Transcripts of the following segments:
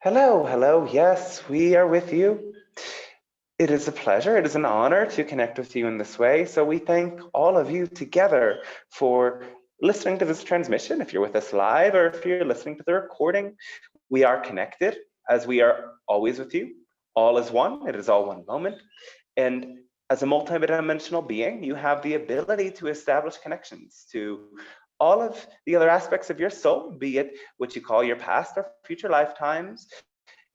Hello, hello. Yes, we are with you. It is a pleasure, it is an honor to connect with you in this way. So we thank all of you together for listening to this transmission. If you're with us live or if you're listening to the recording, we are connected as we are always with you. All is one, it is all one moment. And as a multidimensional being, you have the ability to establish connections to all of the other aspects of your soul, be it what you call your past or future lifetimes,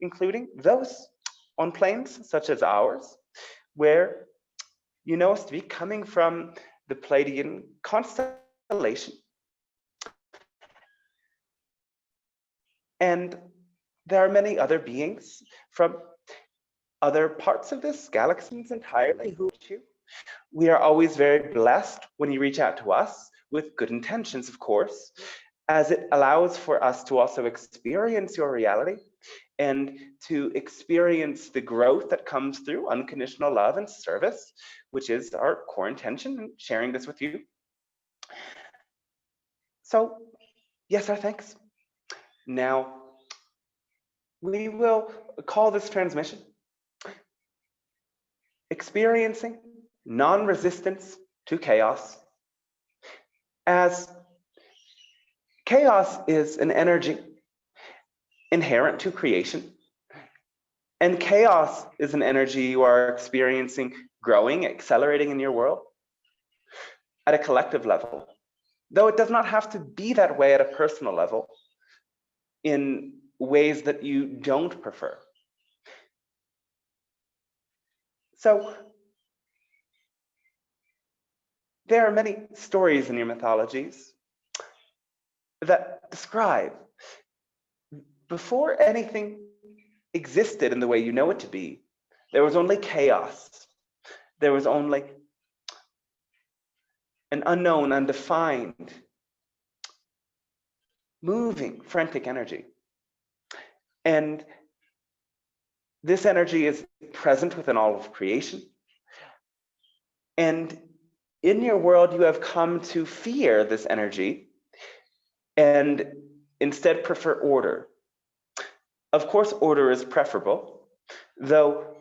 including those on planes such as ours, where you know us to be coming from the Pleiadian constellation. And there are many other beings from other parts of this galaxies entirely who you. We are always very blessed when you reach out to us with good intentions, of course, as it allows for us to also experience your reality and to experience the growth that comes through unconditional love and service, which is our core intention in sharing this with you. So, yes, our thanks. Now, we will call this transmission Experiencing Non-Resistance to Chaos, as chaos is an energy inherent to creation, and chaos is an energy you are experiencing growing, accelerating in your world at a collective level, though it does not have to be that way at a personal level in ways that you don't prefer. So there are many stories in your mythologies that describe before anything existed in the way you know it to be, there was only chaos. There was only an unknown, undefined, moving, frantic energy. And this energy is present within all of creation. And in your world, you have come to fear this energy and instead prefer order. Of course, order is preferable, though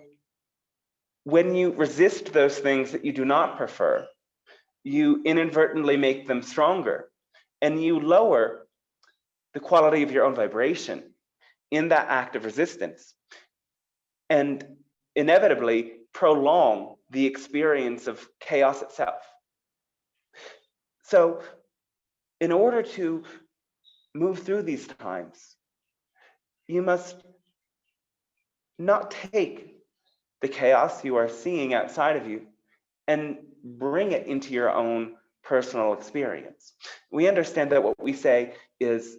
when you resist those things that you do not prefer, you inadvertently make them stronger and you lower the quality of your own vibration in that act of resistance and inevitably prolong the experience of chaos itself. So in order to move through these times, you must not take the chaos you are seeing outside of you and bring it into your own personal experience. We understand that what we say is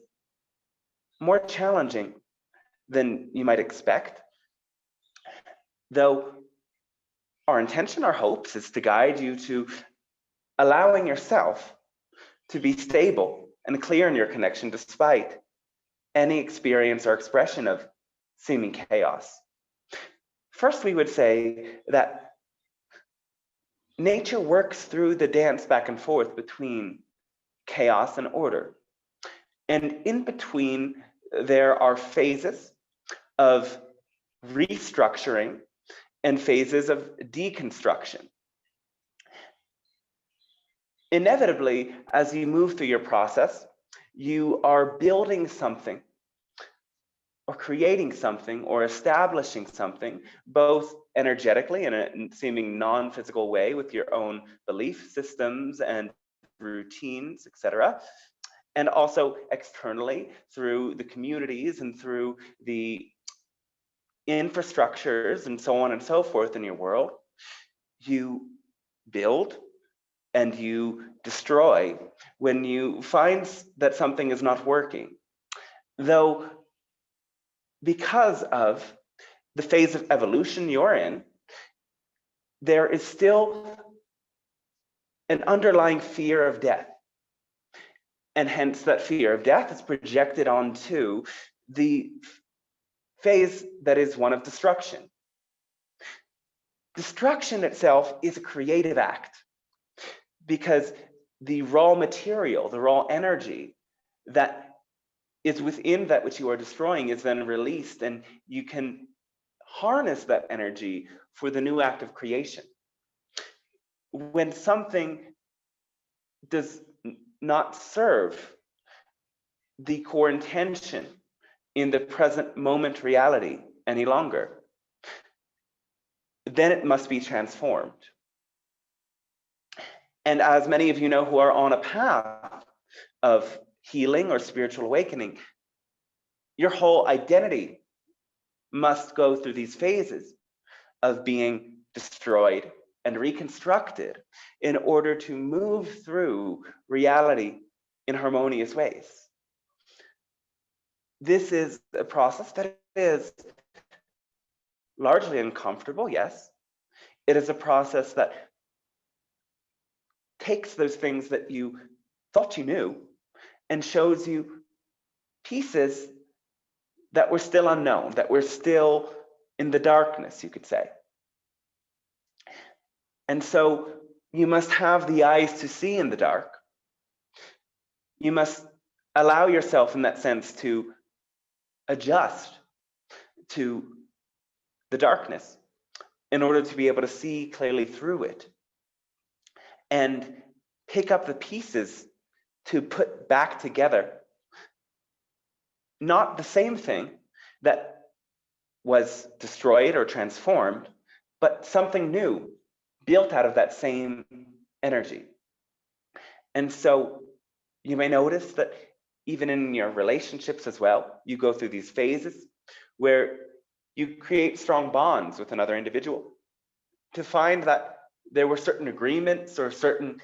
more challenging than you might expect, though our intention, our hopes, is to guide you to allowing yourself to be stable and clear in your connection despite any experience or expression of seeming chaos. First, we would say that nature works through the dance back and forth between chaos and order. And in between, there are phases of restructuring and phases of deconstruction. Inevitably, as you move through your process, you are building something or creating something or establishing something, both energetically in a seeming non-physical way with your own belief systems and routines, etc., and also externally through the communities and through the infrastructures and so on and so forth in your world. You build and you destroy when you find that something is not working. Though because of the phase of evolution you're in, there is still an underlying fear of death. And hence that fear of death is projected onto the phase that is one of destruction. Destruction itself is a creative act because the raw material, the raw energy that is within that which you are destroying is then released, and you can harness that energy for the new act of creation. When something does not serve the core intention in the present moment reality any longer, then it must be transformed. And as many of you know who are on a path of healing or spiritual awakening, your whole identity must go through these phases of being destroyed and reconstructed in order to move through reality in harmonious ways. This is a process that is largely uncomfortable, yes. It is a process that takes those things that you thought you knew and shows you pieces that were still unknown, that were still in the darkness, you could say. And so you must have the eyes to see in the dark. You must allow yourself, in that sense, to adjust to the darkness in order to be able to see clearly through it and pick up the pieces to put back together, not the same thing that was destroyed or transformed, but something new built out of that same energy. And so you may notice that even in your relationships as well, you go through these phases where you create strong bonds with another individual to find that there were certain agreements or certain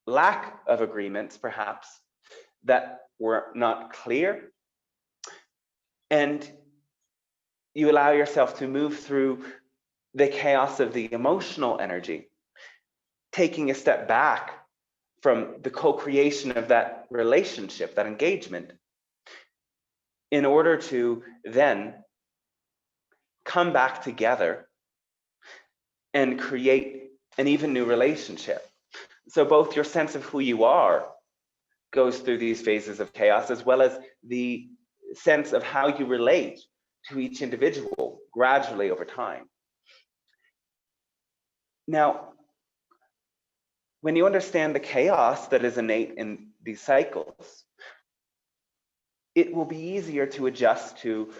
lack of agreements, perhaps, that were not clear. And you allow yourself to move through the chaos of the emotional energy, taking a step back from the co-creation of that relationship, that engagement, in order to then come back together and create an even new relationship. So both your sense of who you are goes through these phases of chaos, as well as the sense of how you relate to each individual gradually over time. Now, when you understand the chaos that is innate in these cycles, it will be easier to adjust to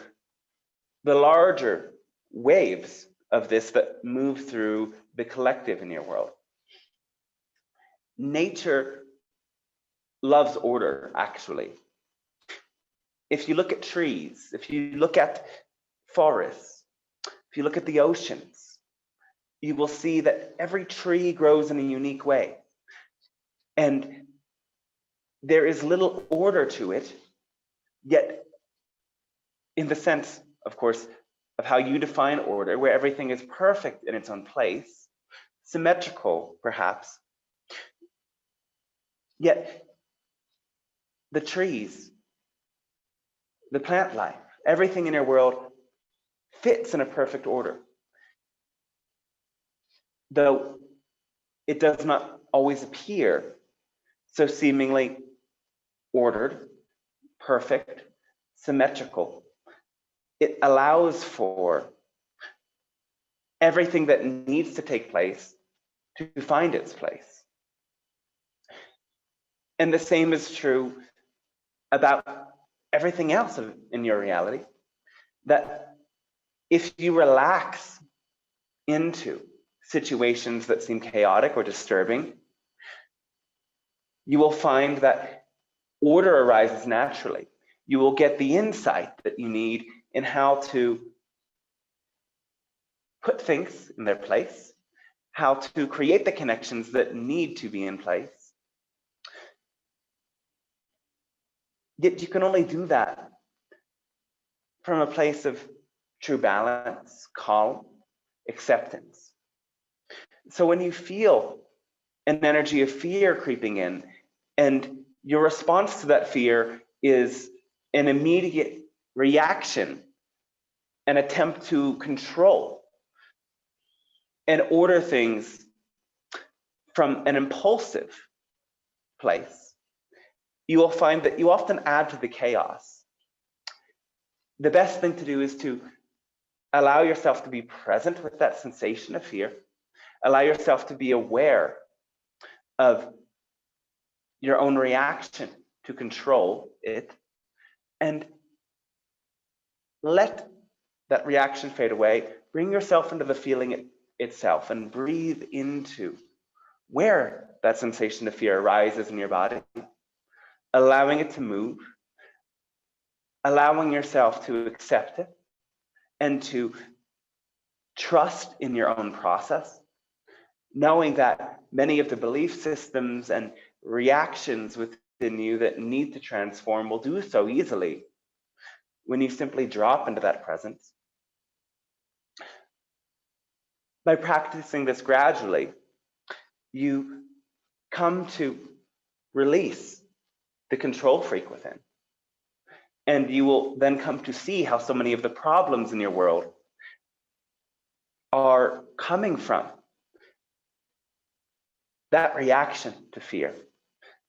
the larger waves of this that move through the collective in your world. Nature loves order, actually. If you look at trees, if you look at forests, if you look at the oceans, you will see that every tree grows in a unique way. And there is little order to it, yet in the sense, of course, of how you define order, where everything is perfect in its own place, symmetrical, perhaps, yet the trees, the plant life, everything in your world fits in a perfect order. Though it does not always appear so seemingly ordered, perfect, symmetrical. It allows for everything that needs to take place to find its place. And the same is true about everything else in your reality, that if you relax into situations that seem chaotic or disturbing, you will find that order arises naturally. You will get the insight that you need in how to put things in their place, how to create the connections that need to be in place. Yet you can only do that from a place of true balance, calm, acceptance. So when you feel an energy of fear creeping in, and your response to that fear is an immediate reaction, an attempt to control and order things from an impulsive place, you will find that you often add to the chaos. The best thing to do is to allow yourself to be present with that sensation of fear. Allow yourself to be aware of your own reaction to control it, and let that reaction fade away. Bring yourself into the feeling itself and breathe into where that sensation of fear arises in your body, allowing it to move, allowing yourself to accept it and to trust in your own process, knowing that many of the belief systems and reactions within you that need to transform will do so easily when you simply drop into that presence. By practicing this gradually, you come to release the control freak within. And you will then come to see how so many of the problems in your world are coming from that reaction to fear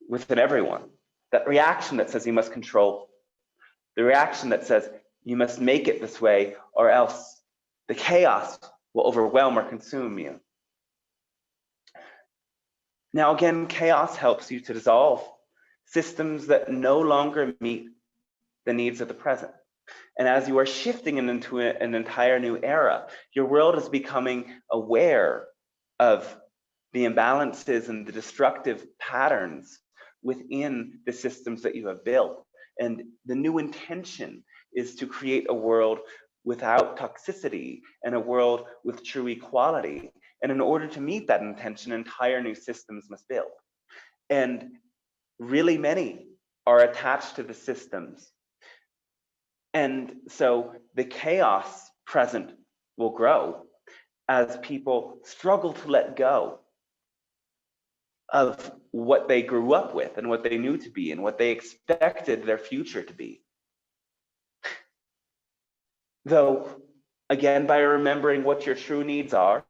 within everyone. That reaction that says you must control. The reaction that says you must make it this way or else the chaos will overwhelm or consume you. Now again, chaos helps you to dissolve systems that no longer meet the needs of the present. And as you are shifting into an entire new era, your world is becoming aware of the imbalances and the destructive patterns within the systems that you have built. And the new intention is to create a world without toxicity and a world with true equality. And in order to meet that intention, entire new systems must build. And really many are attached to the systems. And so the chaos present will grow as people struggle to let go of what they grew up with and what they knew to be and what they expected their future to be. Though, again, by remembering what your true needs are,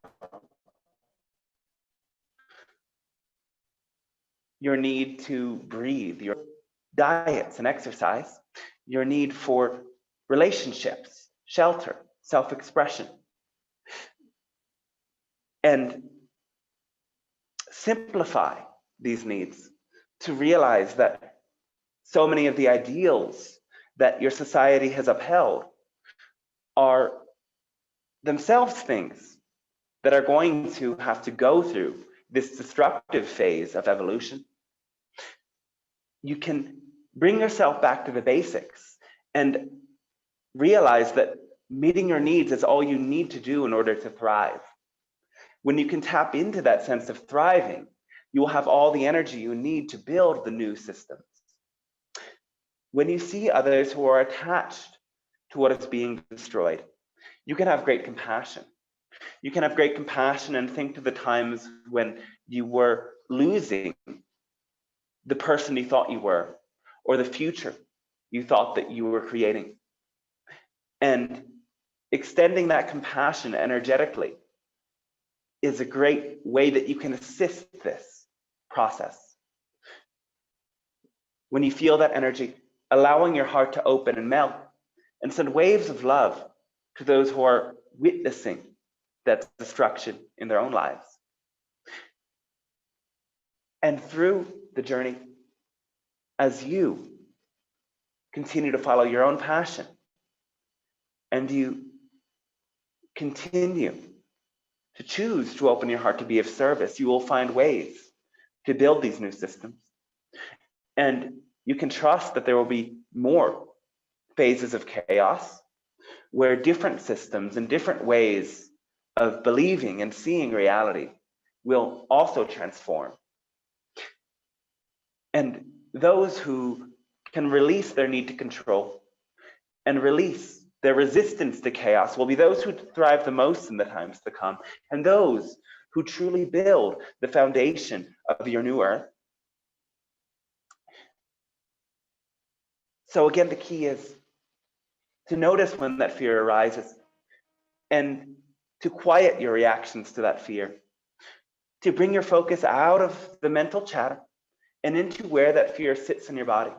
your need to breathe, your diets and exercise, your need for relationships, shelter, self-expression, and simplify these needs to realize that so many of the ideals that your society has upheld are themselves things that are going to have to go through this destructive phase of evolution. You can bring yourself back to the basics and realize that meeting your needs is all you need to do in order to thrive. When you can tap into that sense of thriving, you will have all the energy you need to build the new systems. When you see others who are attached to what is being destroyed, you can have great compassion. You can have great compassion and think to the times when you were losing the person you thought you were, or the future you thought that you were creating. And extending that compassion energetically is a great way that you can assist this process. When you feel that energy, allowing your heart to open and melt and send waves of love to those who are witnessing that destruction in their own lives. And through the journey, as you continue to follow your own passion and you continue to choose to open your heart to be of service, you will find ways to build these new systems. And you can trust that there will be more phases of chaos where different systems and different ways of believing and seeing reality will also transform. And those who can release their need to control and release their resistance to chaos will be those who thrive the most in the times to come, and those who truly build the foundation of your new earth. So again, the key is to notice when that fear arises and to quiet your reactions to that fear, to bring your focus out of the mental chatter and into where that fear sits in your body.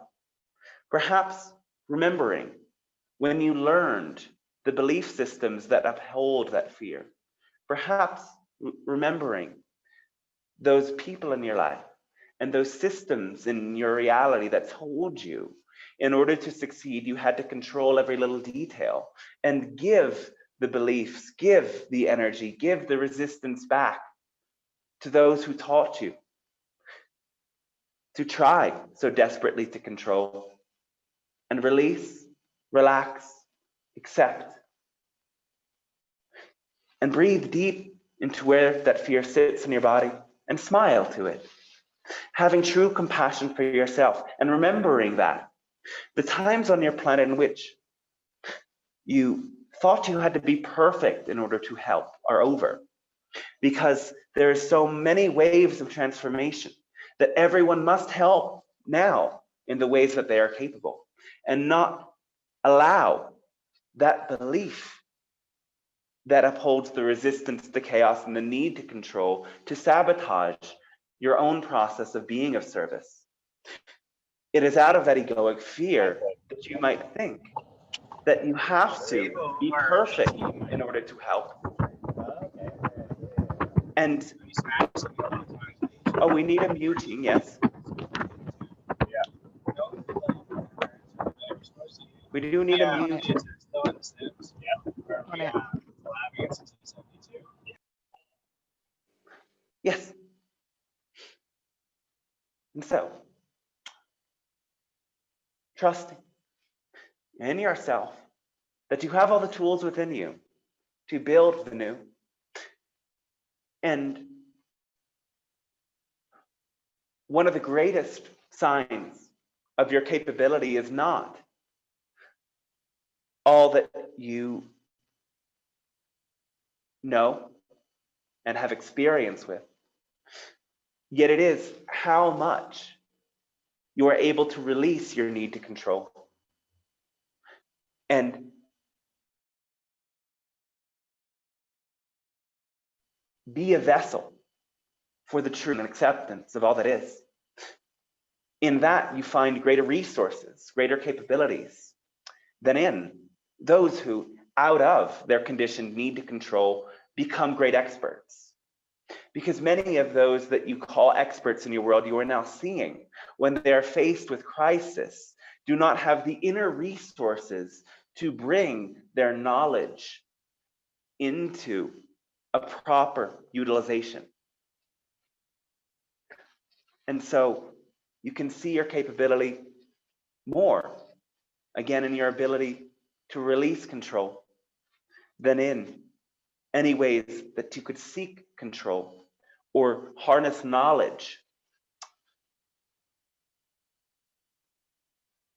Perhaps remembering when you learned the belief systems that uphold that fear. Perhaps remembering those people in your life and those systems in your reality that told you in order to succeed, you had to control every little detail and give the beliefs, give the energy, give the resistance back to those who taught you to try so desperately to control, and release, relax, accept, and breathe deep into where that fear sits in your body and smile to it, having true compassion for yourself and remembering that the times on your planet in which you thought you had to be perfect in order to help are over, because there are so many waves of transformation that everyone must help now in the ways that they are capable, and not allow that belief that upholds the resistance to chaos and the need to control to sabotage your own process of being of service. It is out of that egoic fear that you might think that you have to be perfect in order to help. And oh, we need a muting, yes. We do need a muting. Yes. And so, trusting in yourself that you have all the tools within you to build the new. And one of the greatest signs of your capability is not all that you know and have experience with, yet it is how much you are able to release your need to control. And be a vessel for the truth and acceptance of all that is. In that, you find greater resources, greater capabilities than in those who, out of their conditioned need to control, become great experts. Because many of those that you call experts in your world, you are now seeing when they are faced with crisis, do not have the inner resources to bring their knowledge into a proper utilization. And so you can see your capability more, again, in your ability to release control than in any ways that you could seek control or harness knowledge.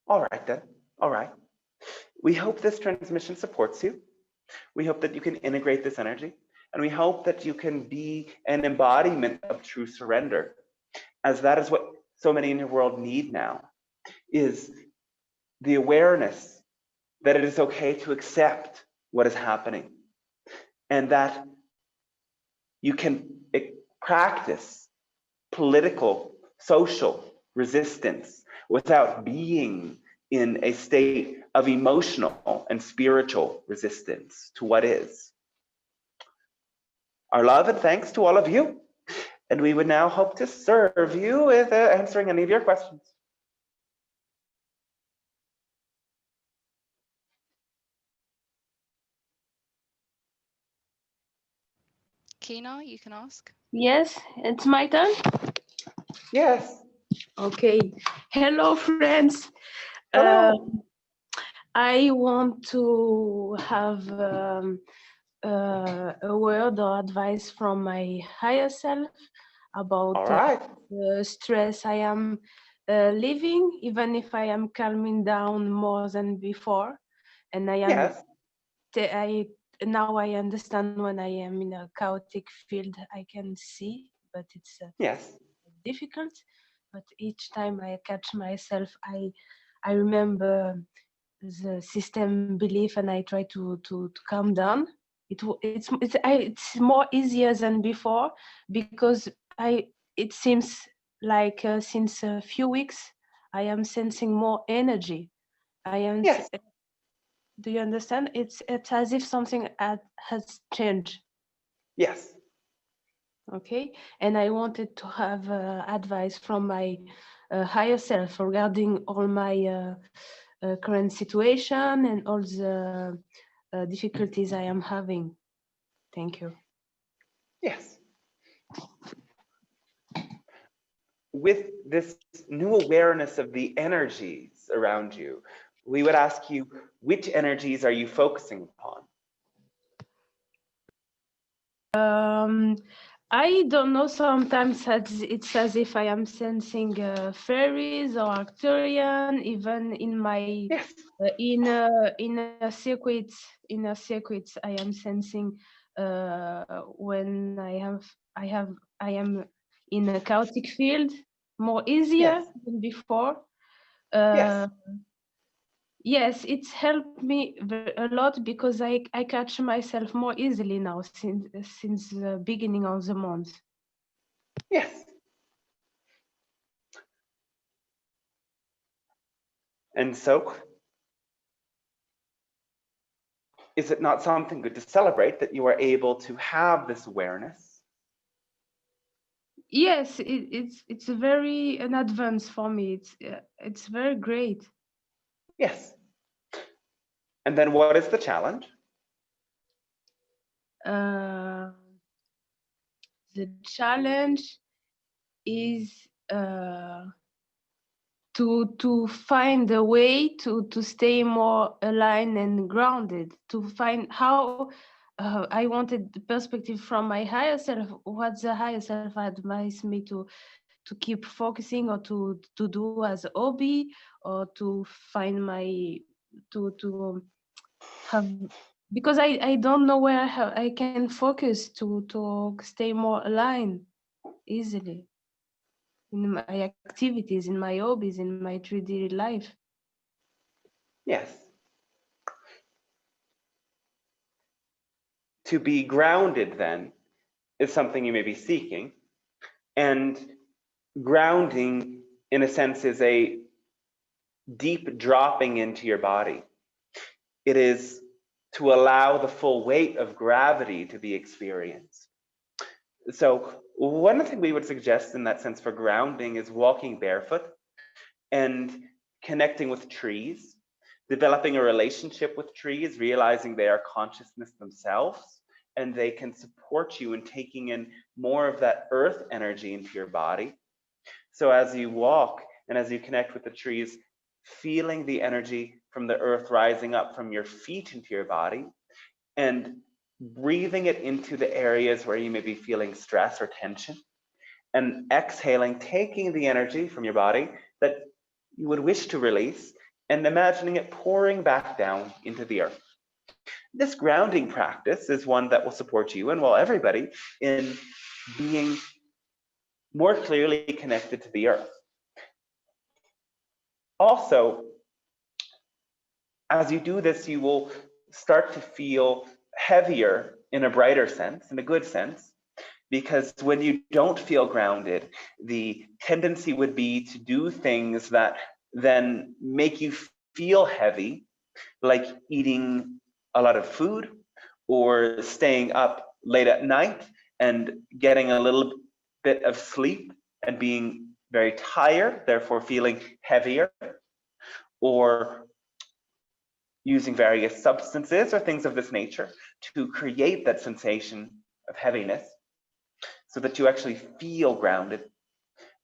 All right then, all right. We hope this transmission supports you. We hope that you can integrate this energy, and we hope that you can be an embodiment of true surrender, as that is what so many in your world need now, is the awareness that it is okay to accept what is happening, and that you can practice political, social resistance without being in a state of emotional and spiritual resistance to what is. Our love and thanks to all of you. And we would now hope to serve you with answering any of your questions. Kina, you can ask. Yes, it's my turn. Yes. Okay. Hello, friends. Hello. I want to have a word or advice from my higher self about All right. the stress I am living, even if I am calming down more than before. And I am now I understand when I am in a chaotic field, I can see, but it's difficult. But each time I catch myself, I remember the system belief, and I try to calm down. It's more easier than before, because it seems like since a few weeks, I am sensing more energy. Yes. Do you understand? It's as if something has changed. Yes. Okay, and I wanted to have advice from my higher self regarding all my current situation and all the difficulties I am having. Thank you. Yes. With this new awareness of the energies around you, we would ask you, which energies are you focusing upon? I don't know. Sometimes it's as if I am sensing fairies or Arcturian, even in my Yes. inner circuits. I am sensing when I am in a chaotic field more easier Yes. than before. Yes. Yes, it's helped me a lot because I catch myself more easily now since the beginning of the month. Yes. And so, is it not something good to celebrate that you are able to have this awareness? Yes, it's very an advance for me. It's very great. Yes. And then what is the challenge? The challenge is to find a way to stay more aligned and grounded, to find how I wanted the perspective from my higher self, what the higher self advised me to keep focusing or to do as a hobby, or to find my to have, because I don't know where I can focus to stay more aligned easily in my activities, in my hobbies, in my 3D life. Yes. To be grounded, then, is something you may be seeking. And grounding, in a sense, is a deep dropping into your body. It is to allow the full weight of gravity to be experienced. So one thing we would suggest in that sense for grounding is walking barefoot and connecting with trees, developing a relationship with trees, realizing they are consciousness themselves, and they can support you in taking in more of that earth energy into your body. So as you walk and as you connect with the trees, feeling the energy from the earth rising up from your feet into your body, and breathing it into the areas where you may be feeling stress or tension, and exhaling, taking the energy from your body that you would wish to release, and imagining it pouring back down into the earth. This grounding practice is one that will support you and, well, everybody in being more clearly connected to the earth. Also, as you do this, you will start to feel heavier in a brighter sense, in a good sense, because when you don't feel grounded, the tendency would be to do things that then make you feel heavy, like eating a lot of food or staying up late at night and getting a little bit of sleep and being very tired, therefore feeling heavier, or using various substances or things of this nature to create that sensation of heaviness so that you actually feel grounded.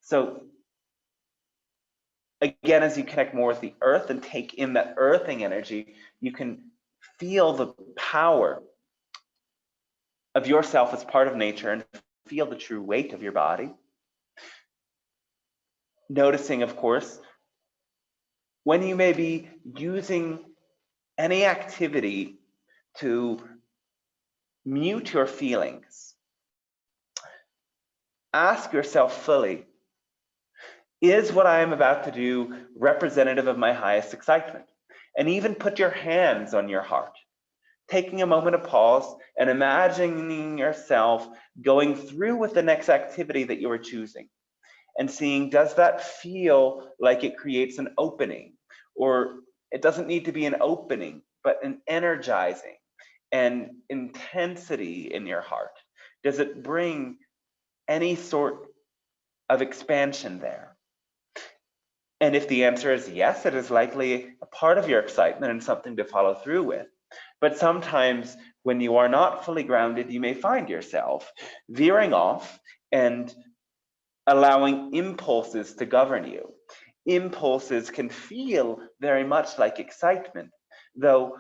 So again, as you connect more with the earth and take in that earthing energy, you can feel the power of yourself as part of nature and feel the true weight of your body. Noticing, of course, when you may be using any activity to mute your feelings, ask yourself fully, is what I am about to do representative of my highest excitement? And even put your hands on your heart, taking a moment of pause and imagining yourself going through with the next activity that you are choosing. and seeing, does that feel like it creates an opening? Or it doesn't need to be an opening, but an energizing and intensity in your heart. Does it bring any sort of expansion there? And if the answer is yes, it is likely a part of your excitement and something to follow through with. But sometimes when you are not fully grounded, you may find yourself veering off and allowing impulses to govern you. Impulses can feel very much like excitement, though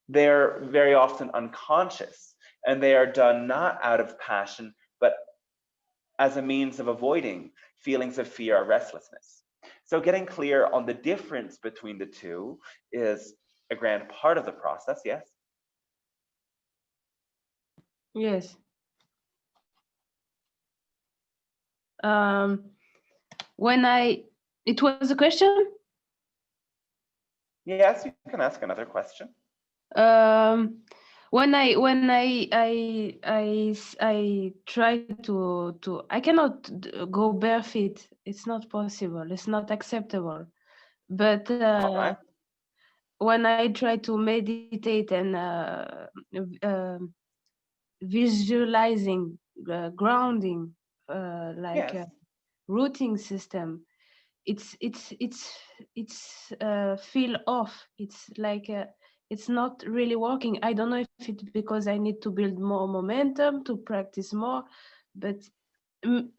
they're very often unconscious, and they are done not out of passion, but as a means of avoiding feelings of fear or restlessness. So getting clear on the difference between the two is a grand part of the process, yes? Yes. It was a question? Yes, you can ask another question. When I try to I cannot go barefoot. It's not possible. It's not acceptable. But Right. when I try to meditate and visualizing, grounding, like Yes. a rooting system, it's feel off. It's like it's not really working. I don't know if it's because I need to build more momentum to practice more, but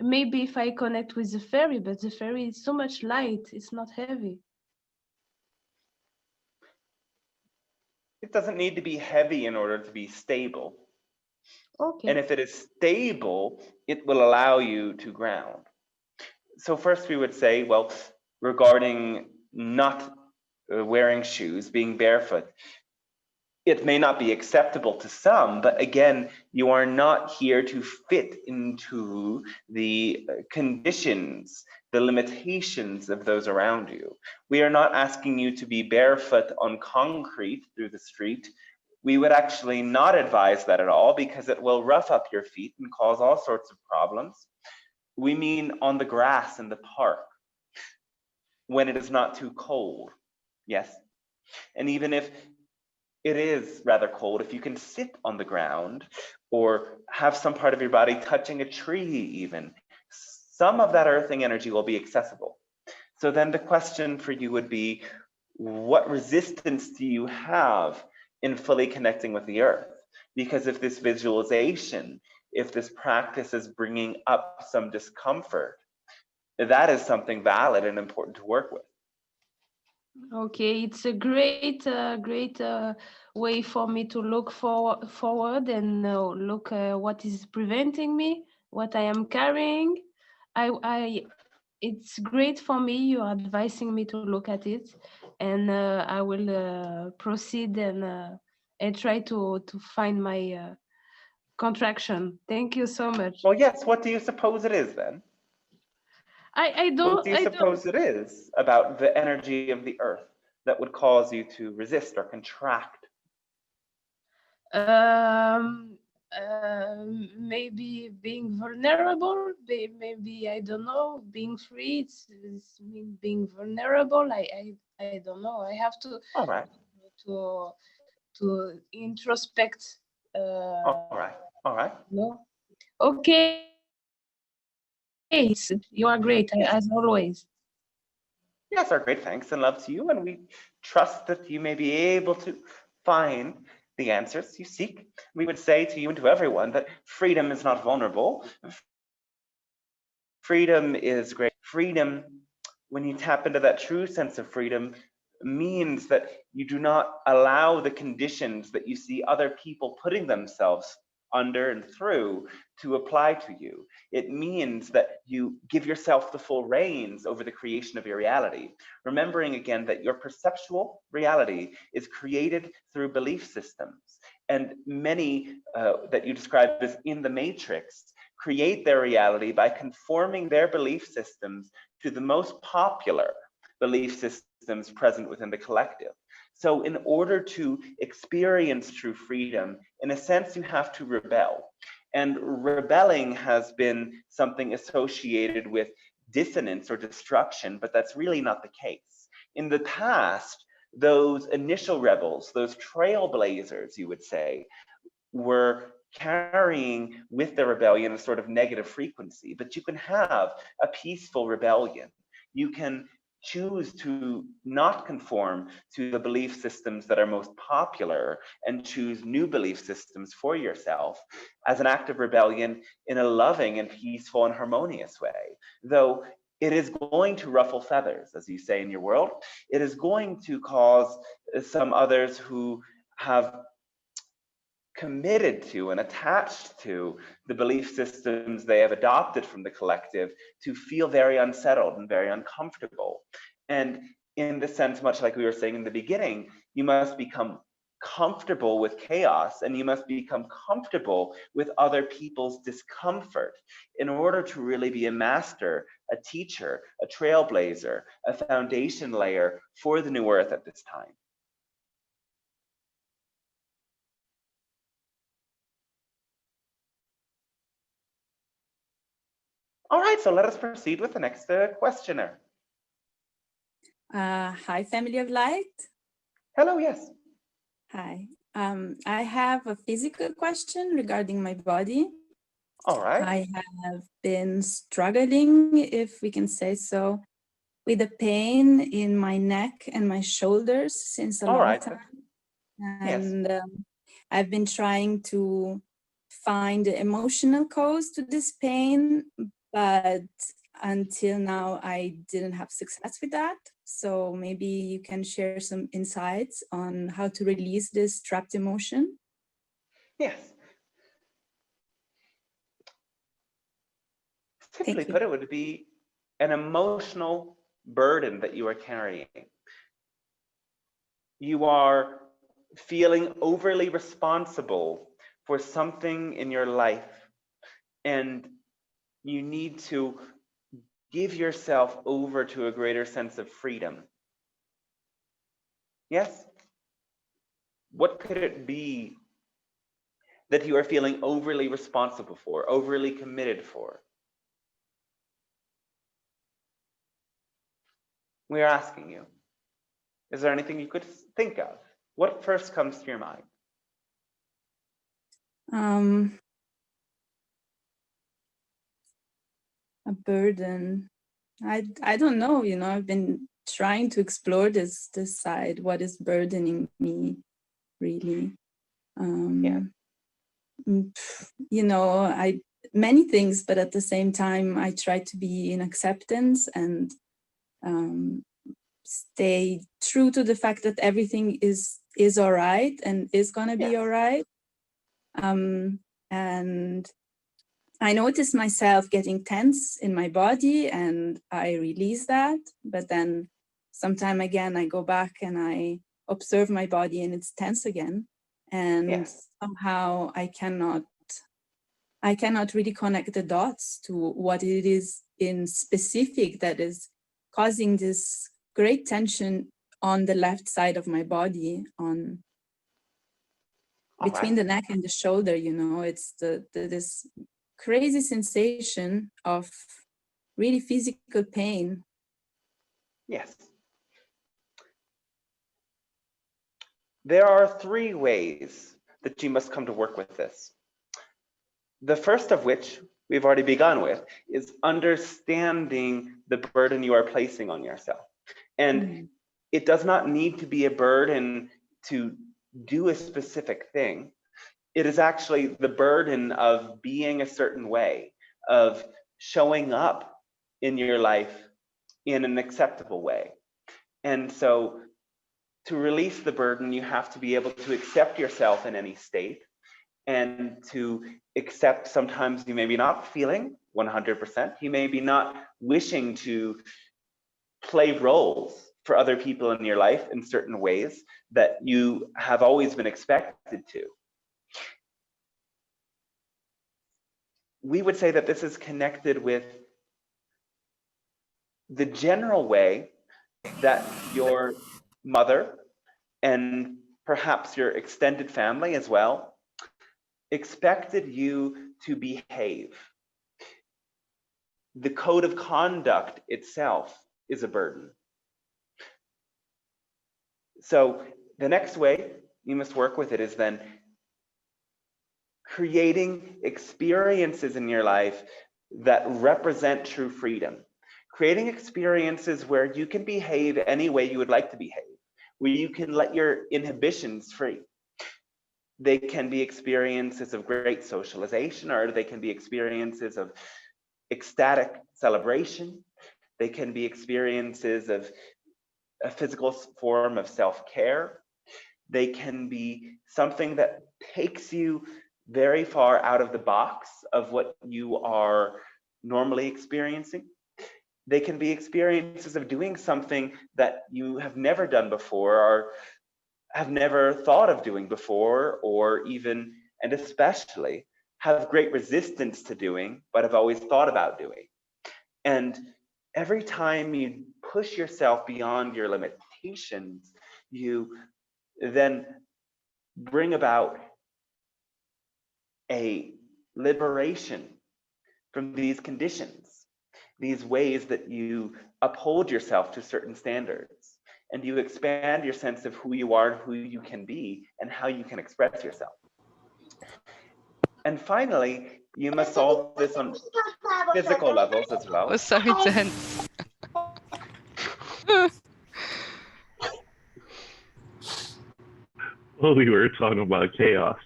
maybe if I connect with the fairy, but the fairy is so much light, it's not heavy. It doesn't need to be heavy in order to be stable. Okay. And if it is stable, it will allow you to ground. So first we would say, well, regarding not wearing shoes, being barefoot, it may not be acceptable to some, but again, you are not here to fit into the conditions, the limitations of those around you. We are not asking you to be barefoot on concrete through the street. We would actually not advise that at all, because it will rough up your feet and cause all sorts of problems. We mean on the grass in the park, when it is not too cold, yes? And even if it is rather cold, if you can sit on the ground or have some part of your body touching a tree even, some of that earthing energy will be accessible. So then the question for you would be, what resistance do you have in fully connecting with the earth? Because if this visualization, if this practice is bringing up some discomfort, that is something valid and important to work with. Okay, it's a great way for me to look forward and look what is preventing me, what I am carrying. It's great for me. You are advising me to look at it, and I will proceed and try to find my contraction. Thank you so much. Well, yes, what do you suppose it is then? I What do you don't. suppose it is about the energy of the earth that would cause you to resist or contract? Maybe being vulnerable. Maybe I don't know. Being free. It's mean being vulnerable. I don't know. I have to. All right. To introspect. All right. All right. No. Okay. You are great, as always. Yes, our great thanks and love to you, and we trust that you may be able to find the answers you seek. We would say to you and to everyone that freedom is not vulnerable. Freedom is great. Freedom, when you tap into that true sense of freedom, means that you do not allow the conditions that you see other people putting themselves under and through to apply to you. It means that you give yourself the full reins over the creation of your reality, remembering again that your perceptual reality is created through belief systems, and many that you describe as in the matrix create their reality by conforming their belief systems to the most popular belief systems present within the collective. So in order to experience true freedom, in a sense, you have to rebel. And rebelling has been something associated with dissonance or destruction, but that's really not the case. In the past, those initial rebels, those trailblazers, you would say, were carrying with the rebellion a sort of negative frequency, but you can have a peaceful rebellion. You can choose to not conform to the belief systems that are most popular and choose new belief systems for yourself as an act of rebellion in a loving and peaceful and harmonious way. Though it is going to ruffle feathers, as you say in your world. It is going to cause some others who have committed to and attached to the belief systems they have adopted from the collective to feel very unsettled and very uncomfortable. And in the sense, much like we were saying in the beginning, you must become comfortable with chaos and you must become comfortable with other people's discomfort in order to really be a master, a teacher, a trailblazer, a foundation layer for the new earth at this time. All right, so let us proceed with the next questioner. Hi, family of light. Hello, yes. Hi. I have a physical question regarding my body. All right. I have been struggling, if we can say so, with a pain in my neck and my shoulders since a long time. And yes. I've been trying to find the emotional cause to this pain, but until now I didn't have success with that. So maybe you can share some insights on how to release this trapped emotion. Yes. Simply put, it would be an emotional burden that you are carrying. You are feeling overly responsible for something in your life, and you need to give yourself over to a greater sense of freedom. Yes? What could it be that you are feeling overly responsible for, overly committed for? We are asking you. Is there anything you could think of? What first comes to your mind? A burden. I don't know, you know, I've been trying to explore this side, what is burdening me really. You know, many things, but at the same time I try to be in acceptance and stay true to the fact that everything is all right and is gonna be all right. And I notice myself getting tense in my body and I release that, but then sometime again I go back and I observe my body and it's tense again, and somehow I cannot really connect the dots to what it is in specific that is causing this great tension on the left side of my body, on between the neck and the shoulder. You know, it's this crazy sensation of really physical pain. Yes. There are 3 ways that you must come to work with this. The first of which we've already begun with is understanding the burden you are placing on yourself. And it does not need to be a burden to do a specific thing. It is actually the burden of being a certain way, of showing up in your life in an acceptable way. And so to release the burden, you have to be able to accept yourself in any state, and to accept sometimes you may be not feeling 100%. You may be not wishing to play roles for other people in your life in certain ways that you have always been expected to. We would say that this is connected with the general way that your mother and perhaps your extended family as well expected you to behave. the code of conduct itself is a burden. So the next way you must work with it is then creating experiences in your life that represent true freedom. Creating experiences where you can behave any way you would like to behave, where you can let your inhibitions free. They can be experiences of great socialization, or they can be experiences of ecstatic celebration. They can be experiences of a physical form of self-care. They can be something that takes you very far out of the box of what you are normally experiencing. They can be experiences of doing something that you have never done before, or have never thought of doing before, or even, and especially, have great resistance to doing, but have always thought about doing. And every time you push yourself beyond your limitations, you then bring about a liberation from these conditions, these ways that you uphold yourself to certain standards, and you expand your sense of who you are and who you can be and how you can express yourself. And finally, you must solve this on physical levels as well. That was so intense. Well, we were talking about chaos.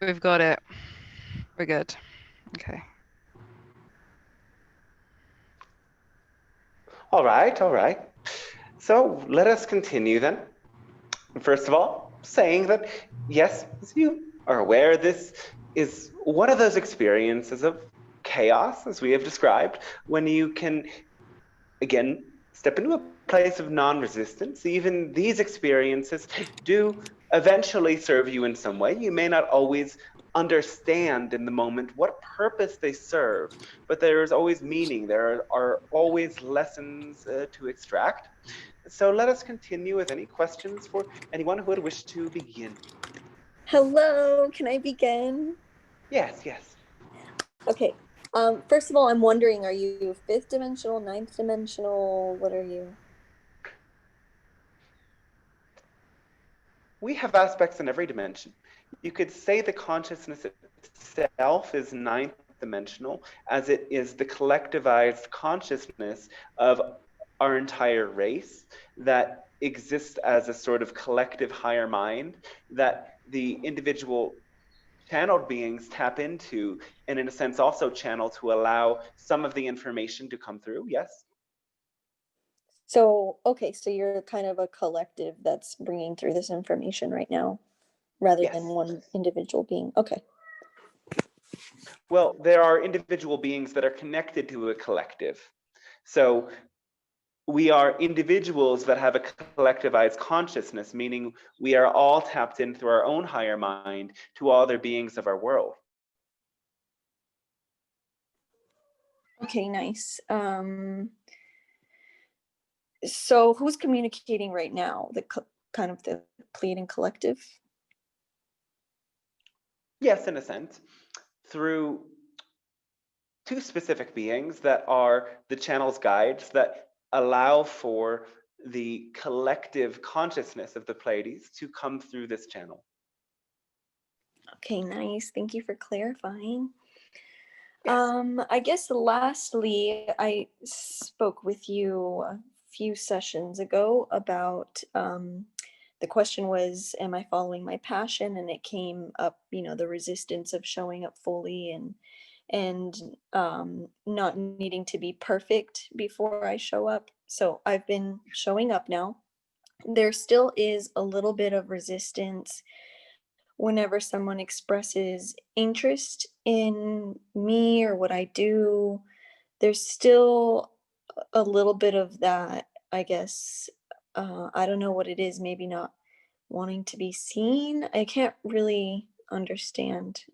We've got it. We're good. Okay. All right. So let us continue then. First of all, saying that, yes, as you are aware, this is one of those experiences of chaos, as we have described, when you can, again, step into a place of non-resistance. Even these experiences do eventually serve you in some way. You may not always understand in the moment what purpose they serve, but there is always meaning. There are always lessons to extract. So let us continue with any questions for anyone who would wish to begin. Hello, can I begin? Yes. Okay. First of all, I'm wondering, are you 5th dimensional, 9th dimensional? What are you? We have aspects in every dimension. You could say the consciousness itself is 9th dimensional, as it is the collectivized consciousness of our entire race that exists as a sort of collective higher mind that the individual channeled beings tap into, and in a sense also channel to allow some of the information to come through. Yes. So, okay, so you're kind of a collective that's bringing through this information right now, rather Yes. than one individual being. Okay. Well, there are individual beings that are connected to a collective. So we are individuals that have a collectivized consciousness, meaning we are all tapped in through our own higher mind to all other beings of our world. Okay, nice. So who's communicating right now? The kind of the Pleiadian collective? Yes, in a sense, through two specific beings that are the channel's guides that allow for the collective consciousness of the Pleiades to come through this channel. Okay, nice. Thank you for clarifying. Yes. I guess lastly, I spoke with you a few sessions ago about the question was, am I following my passion? And it came up, the resistance of showing up fully and not needing to be perfect before I show up. So I've been showing up now. There still is a little bit of resistance whenever someone expresses interest in me or what I do. There's still a little bit of that, I guess. I don't know what it is, maybe not wanting to be seen. I can't really understand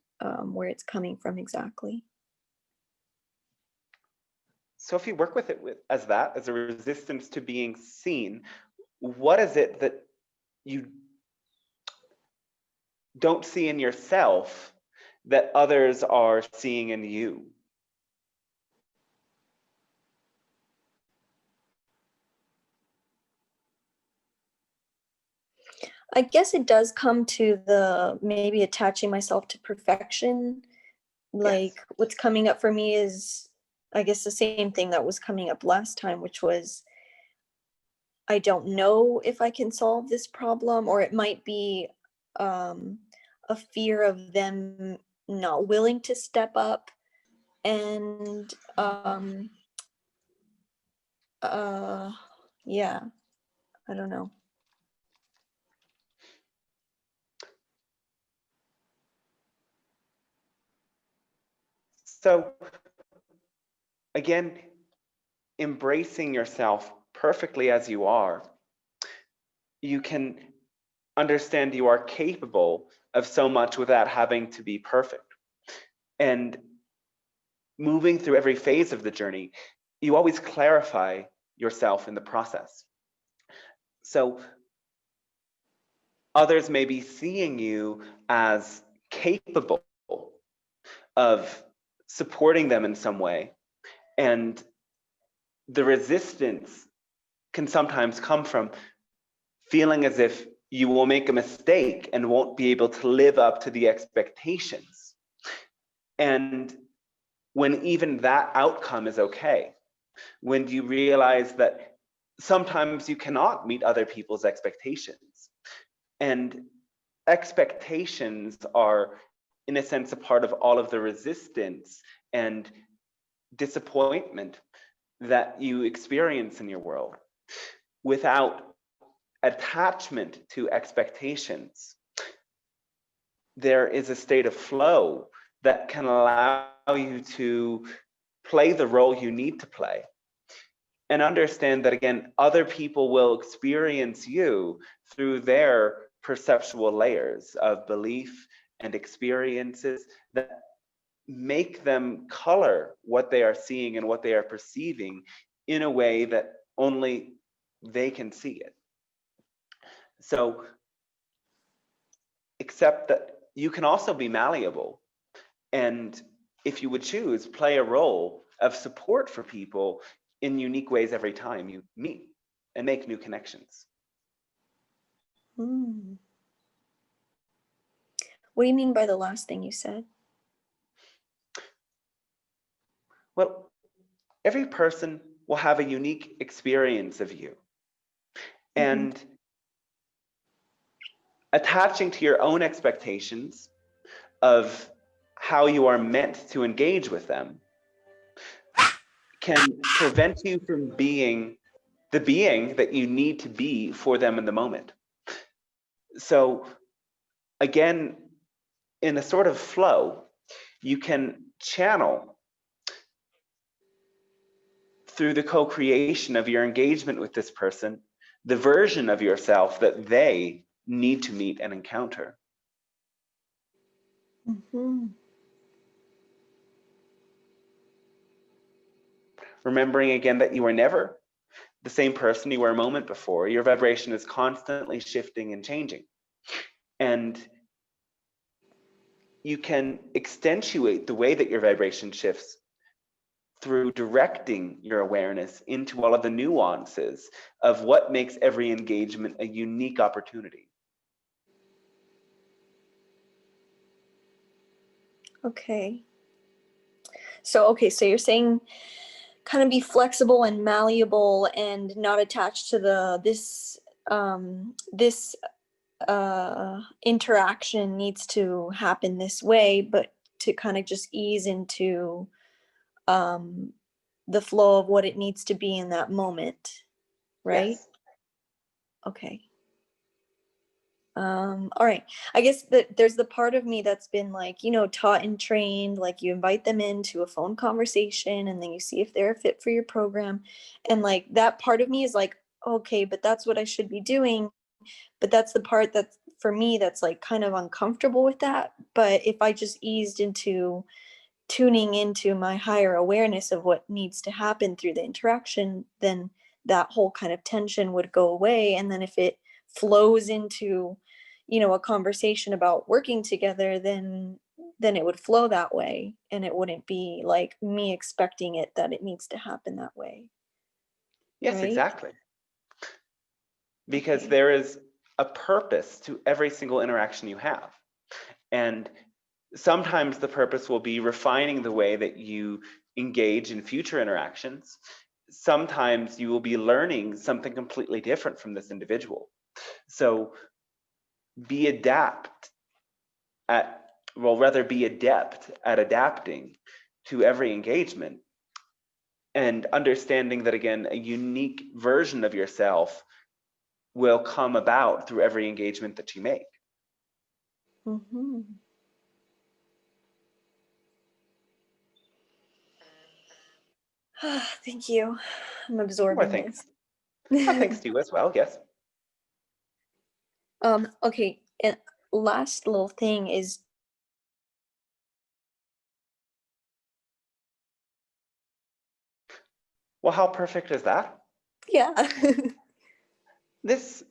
where it's coming from exactly. So if you work with it as a resistance to being seen, what is it that you don't see in yourself that others are seeing in you? I guess it does come to the maybe attaching myself to perfection. Like Yes. what's coming up for me is, I guess, the same thing that was coming up last time, which was, I don't know if I can solve this problem, or it might be a fear of them not willing to step up. And yeah, I don't know. So again, embracing yourself perfectly as you are, you can understand you are capable of so much without having to be perfect. And moving through every phase of the journey, you always clarify yourself in the process. So others may be seeing you as capable of supporting them in some way, and the resistance can sometimes come from feeling as if you will make a mistake and won't be able to live up to the expectations. And when even that outcome is okay, when you realize that sometimes you cannot meet other people's expectations, and expectations are, in a sense, a part of all of the resistance and disappointment that you experience in your world. Without attachment to expectations, there is a state of flow that can allow you to play the role you need to play. And understand that, again, other people will experience you through their perceptual layers of belief and experiences that make them color what they are seeing and what they are perceiving in a way that only they can see it. So accept that you can also be malleable, and if you would choose, play a role of support for people in unique ways every time you meet and make new connections. What do you mean by the last thing you said? Well, every person will have a unique experience of you. And attaching to your own expectations of how you are meant to engage with them can prevent you from being the being that you need to be for them in the moment. So again, in a sort of flow, you can channel through the co-creation of your engagement with this person the version of yourself that they need to meet and encounter. Remembering again that you are never the same person you were a moment before. Your vibration is constantly shifting and changing. And you can accentuate the way that your vibration shifts through directing your awareness into all of the nuances of what makes every engagement a unique opportunity. Okay. So you're saying kind of be flexible and malleable and not attached to this interaction needs to happen this way, but to kind of just ease into the flow of what it needs to be in that moment, right? Yes. Okay. All right. I guess that there's the part of me that's been like, taught and trained, like you invite them into a phone conversation and then you see if they're a fit for your program. And like that part of me is like, okay, but that's what I should be doing. But that's the part that's for me, that's like kind of uncomfortable with that. But if I just eased into tuning into my higher awareness of what needs to happen through the interaction, then that whole kind of tension would go away. And then if it flows into a conversation about working together, then it would flow that way, and it wouldn't be like me expecting it that it needs to happen that way. Yes, right? exactly. Because Okay. there is a purpose to every single interaction you have. And sometimes the purpose will be refining the way that you engage in future interactions. Sometimes you will be learning something completely different from this individual. So be adept at adapting to every engagement, and understanding that, again, a unique version of yourself will come about through every engagement that you make. Mm-hmm. Thank you. I'm absorbing this. Thanks to you as well, yes. Okay, and last little thing is, well, how perfect is that? yeah. This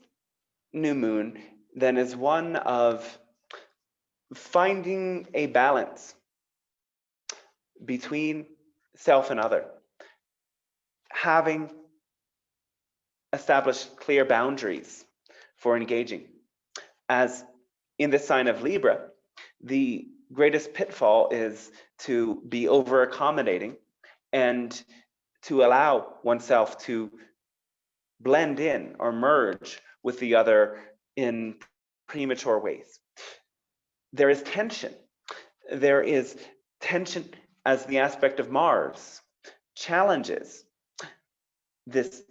new moon then is one of finding a balance between self and other, having established clear boundaries for engaging. As in the sign of Libra, the greatest pitfall is to be over accommodating and to allow oneself to blend in or merge with the other in premature ways. There is tension. There is tension as the aspect of Mars challenges this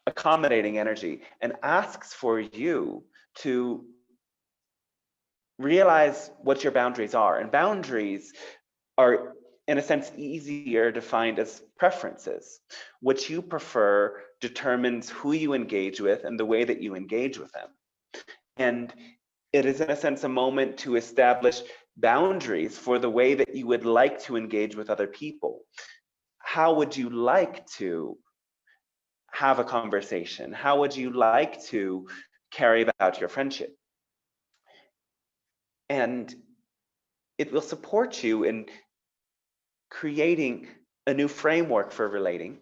accommodating energy and asks for you to realize what your boundaries are. And boundaries are, in a sense, easier defined as preferences. What you prefer determines who you engage with and the way that you engage with them. And it is, in a sense, a moment to establish boundaries for the way that you would like to engage with other people. How would you like to have a conversation? How would you like to carry about your friendship? And it will support you in creating a new framework for relating.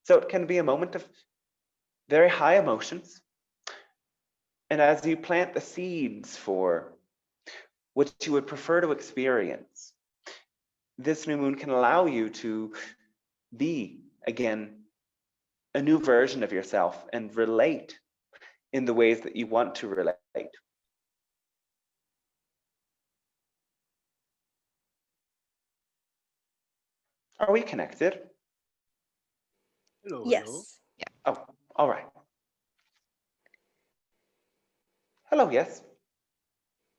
So it can be a moment of very high emotions. And as you plant the seeds for what you would prefer to experience, this new moon can allow you to be, again, a new version of yourself and relate in the ways that you want to relate. Are we connected? Hello, Yes. hello. Oh, all right. Hello, yes.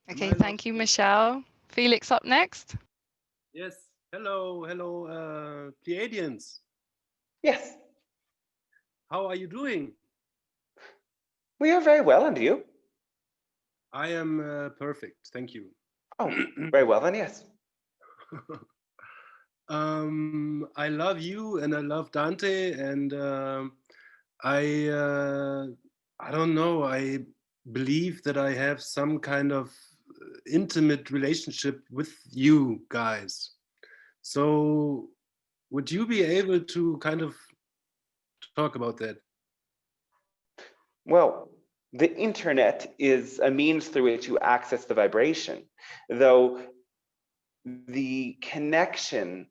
Okay, Am I thank you, Michelle. Felix up next. Yes. Hello, hello, Pleiadians. Yes, How are you doing? we are very well, and you? I am perfect, thank you. Oh, very well then, yes. I love you and I love Dante, and I don't know, I believe that I have some kind of intimate relationship with you guys. So would you be able to kind of talk about that? Well, the internet is a means through which you access the vibration, though the connection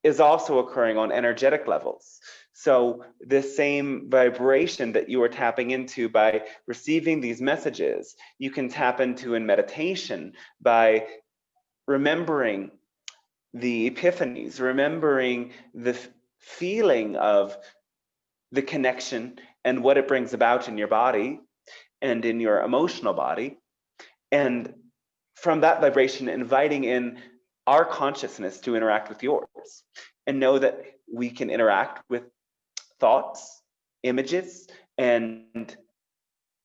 is also occurring on energetic levels. So the same vibration that you are tapping into by receiving these messages, you can tap into in meditation by remembering the epiphanies, remembering the feeling of the connection and what it brings about in your body and in your emotional body. And from that vibration, inviting in our consciousness to interact with yours, and know that we can interact with thoughts, images, and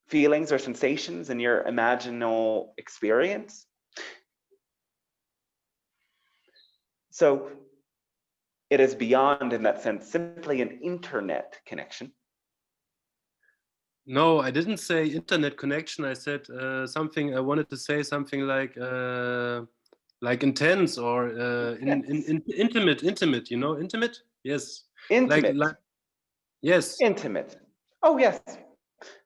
feelings or sensations in your imaginal experience. So it is beyond, in that sense, simply an internet connection. No, I didn't say internet connection. I said something. I wanted to say something like intense or intimate. You know, intimate. Yes. Intimate. Like yes. Intimate. Oh yes.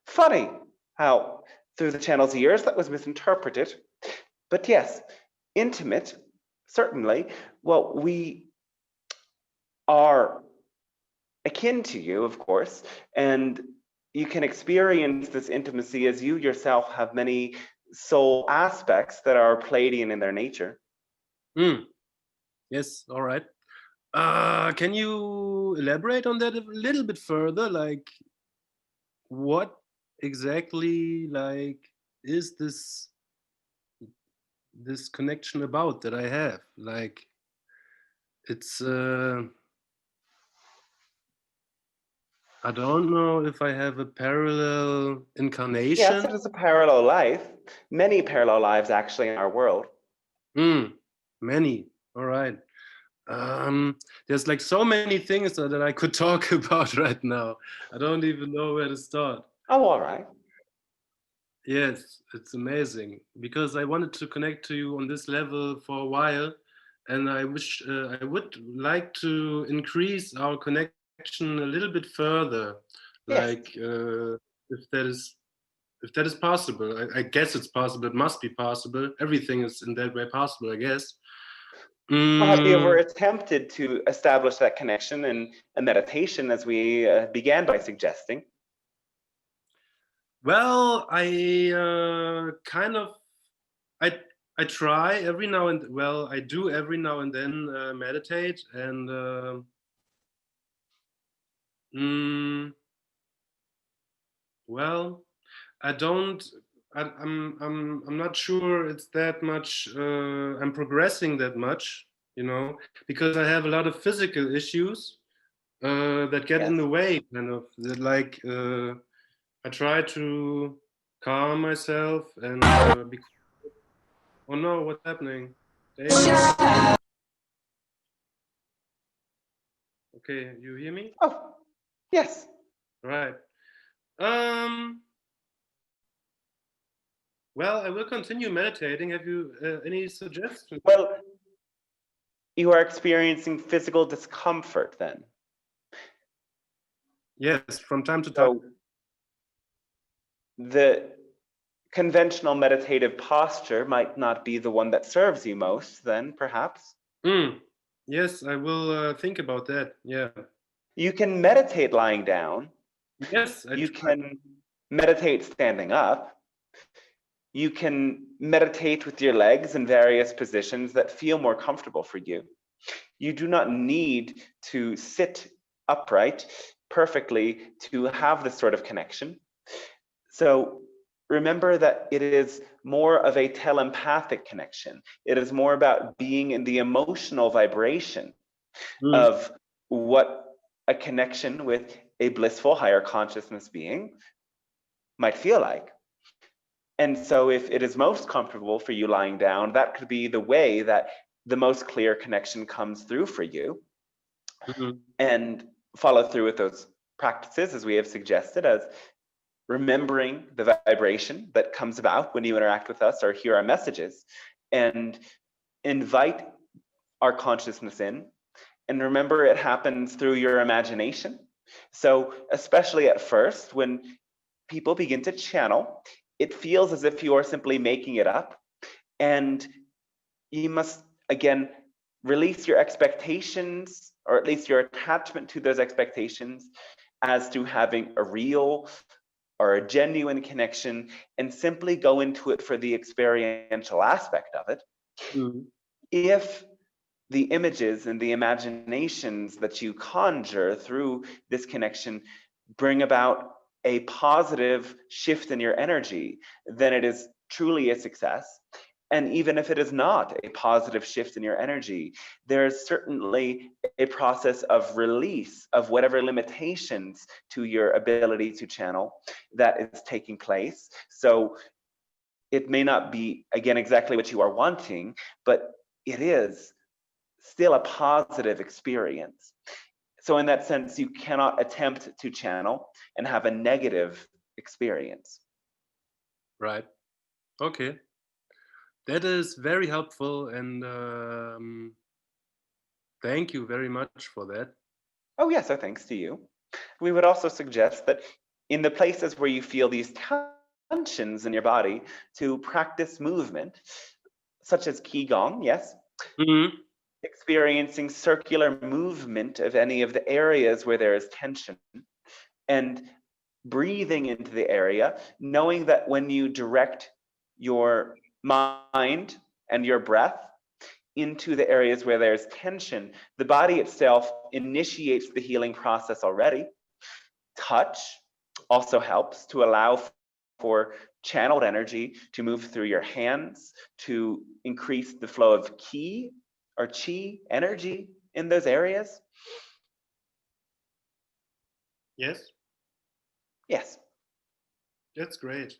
Funny how through the channel's years that was misinterpreted. But yes, intimate, certainly. Well, we are akin to you, of course, and you can experience this intimacy as you yourself have many soul aspects that are Pleiadian in their nature. Yes, all right. Can you elaborate on that a little bit further? Like, what exactly, like, is this connection about that I have? Like, it's I don't know if I have a parallel incarnation. Yes, it is a parallel life. Many parallel lives actually in our world. Many. All right. There's like so many things that I could talk about right now. I don't even know where to start. Oh, all right. Yes, it's amazing because I wanted to connect to you on this level for a while, and I wish I would like to increase our connection a little bit further. Yes. Like if that is possible. I guess it's possible. It must be possible. Everything is in that way possible, I guess. Well, have you ever attempted to establish that connection in a meditation, as we began by suggesting? Well, I kind of, I try every now and, well, I do every now and then meditate, and well, I don't. I'm not sure it's that much. I'm progressing that much, you know, because I have a lot of physical issues that get in the way, kind of. That, like, I try to calm myself and be. Oh no, what's happening? David? Okay, you hear me? Oh, yes. Right. Well, I will continue meditating. Have you any suggestions? Well, you are experiencing physical discomfort then? Yes, from time to time. So the conventional meditative posture might not be the one that serves you most then, perhaps? Yes, I will think about that, yeah. You can meditate lying down. Yes, you can meditate standing up. You can meditate with your legs in various positions that feel more comfortable for you. You do not need to sit upright perfectly to have this sort of connection. So remember that it is more of a telepathic connection. It is more about being in the emotional vibration of what a connection with a blissful higher consciousness being might feel like. And so if it is most comfortable for you lying down, that could be the way that the most clear connection comes through for you. And follow through with those practices as we have suggested, as remembering the vibration that comes about when you interact with us or hear our messages, and invite our consciousness in. And remember, it happens through your imagination. So especially at first, when people begin to channel, it feels as if you are simply making it up. And you must, again, release your expectations, or at least your attachment to those expectations, as to having a real or a genuine connection, and simply go into it for the experiential aspect of it. If the images and the imaginations that you conjure through this connection bring about a positive shift in your energy, then it is truly a success. And even if it is not a positive shift in your energy, there is certainly a process of release of whatever limitations to your ability to channel that is taking place. So it may not be, again, exactly what you are wanting, but it is still a positive experience. So in that sense, you cannot attempt to channel and have a negative experience. Right. Okay. That is very helpful, and thank you very much for that. Oh yes, so thanks to you. We would also suggest that in the places where you feel these tensions in your body, to practice movement, such as Qigong, yes? Mm-hmm. Experiencing circular movement of any of the areas where there is tension, and breathing into the area, knowing that when you direct your mind and your breath into the areas where there's tension, the body itself initiates the healing process already. Touch also helps to allow for channeled energy to move through your hands to increase the flow of ki or chi energy in those areas. Yes. Yes. That's great.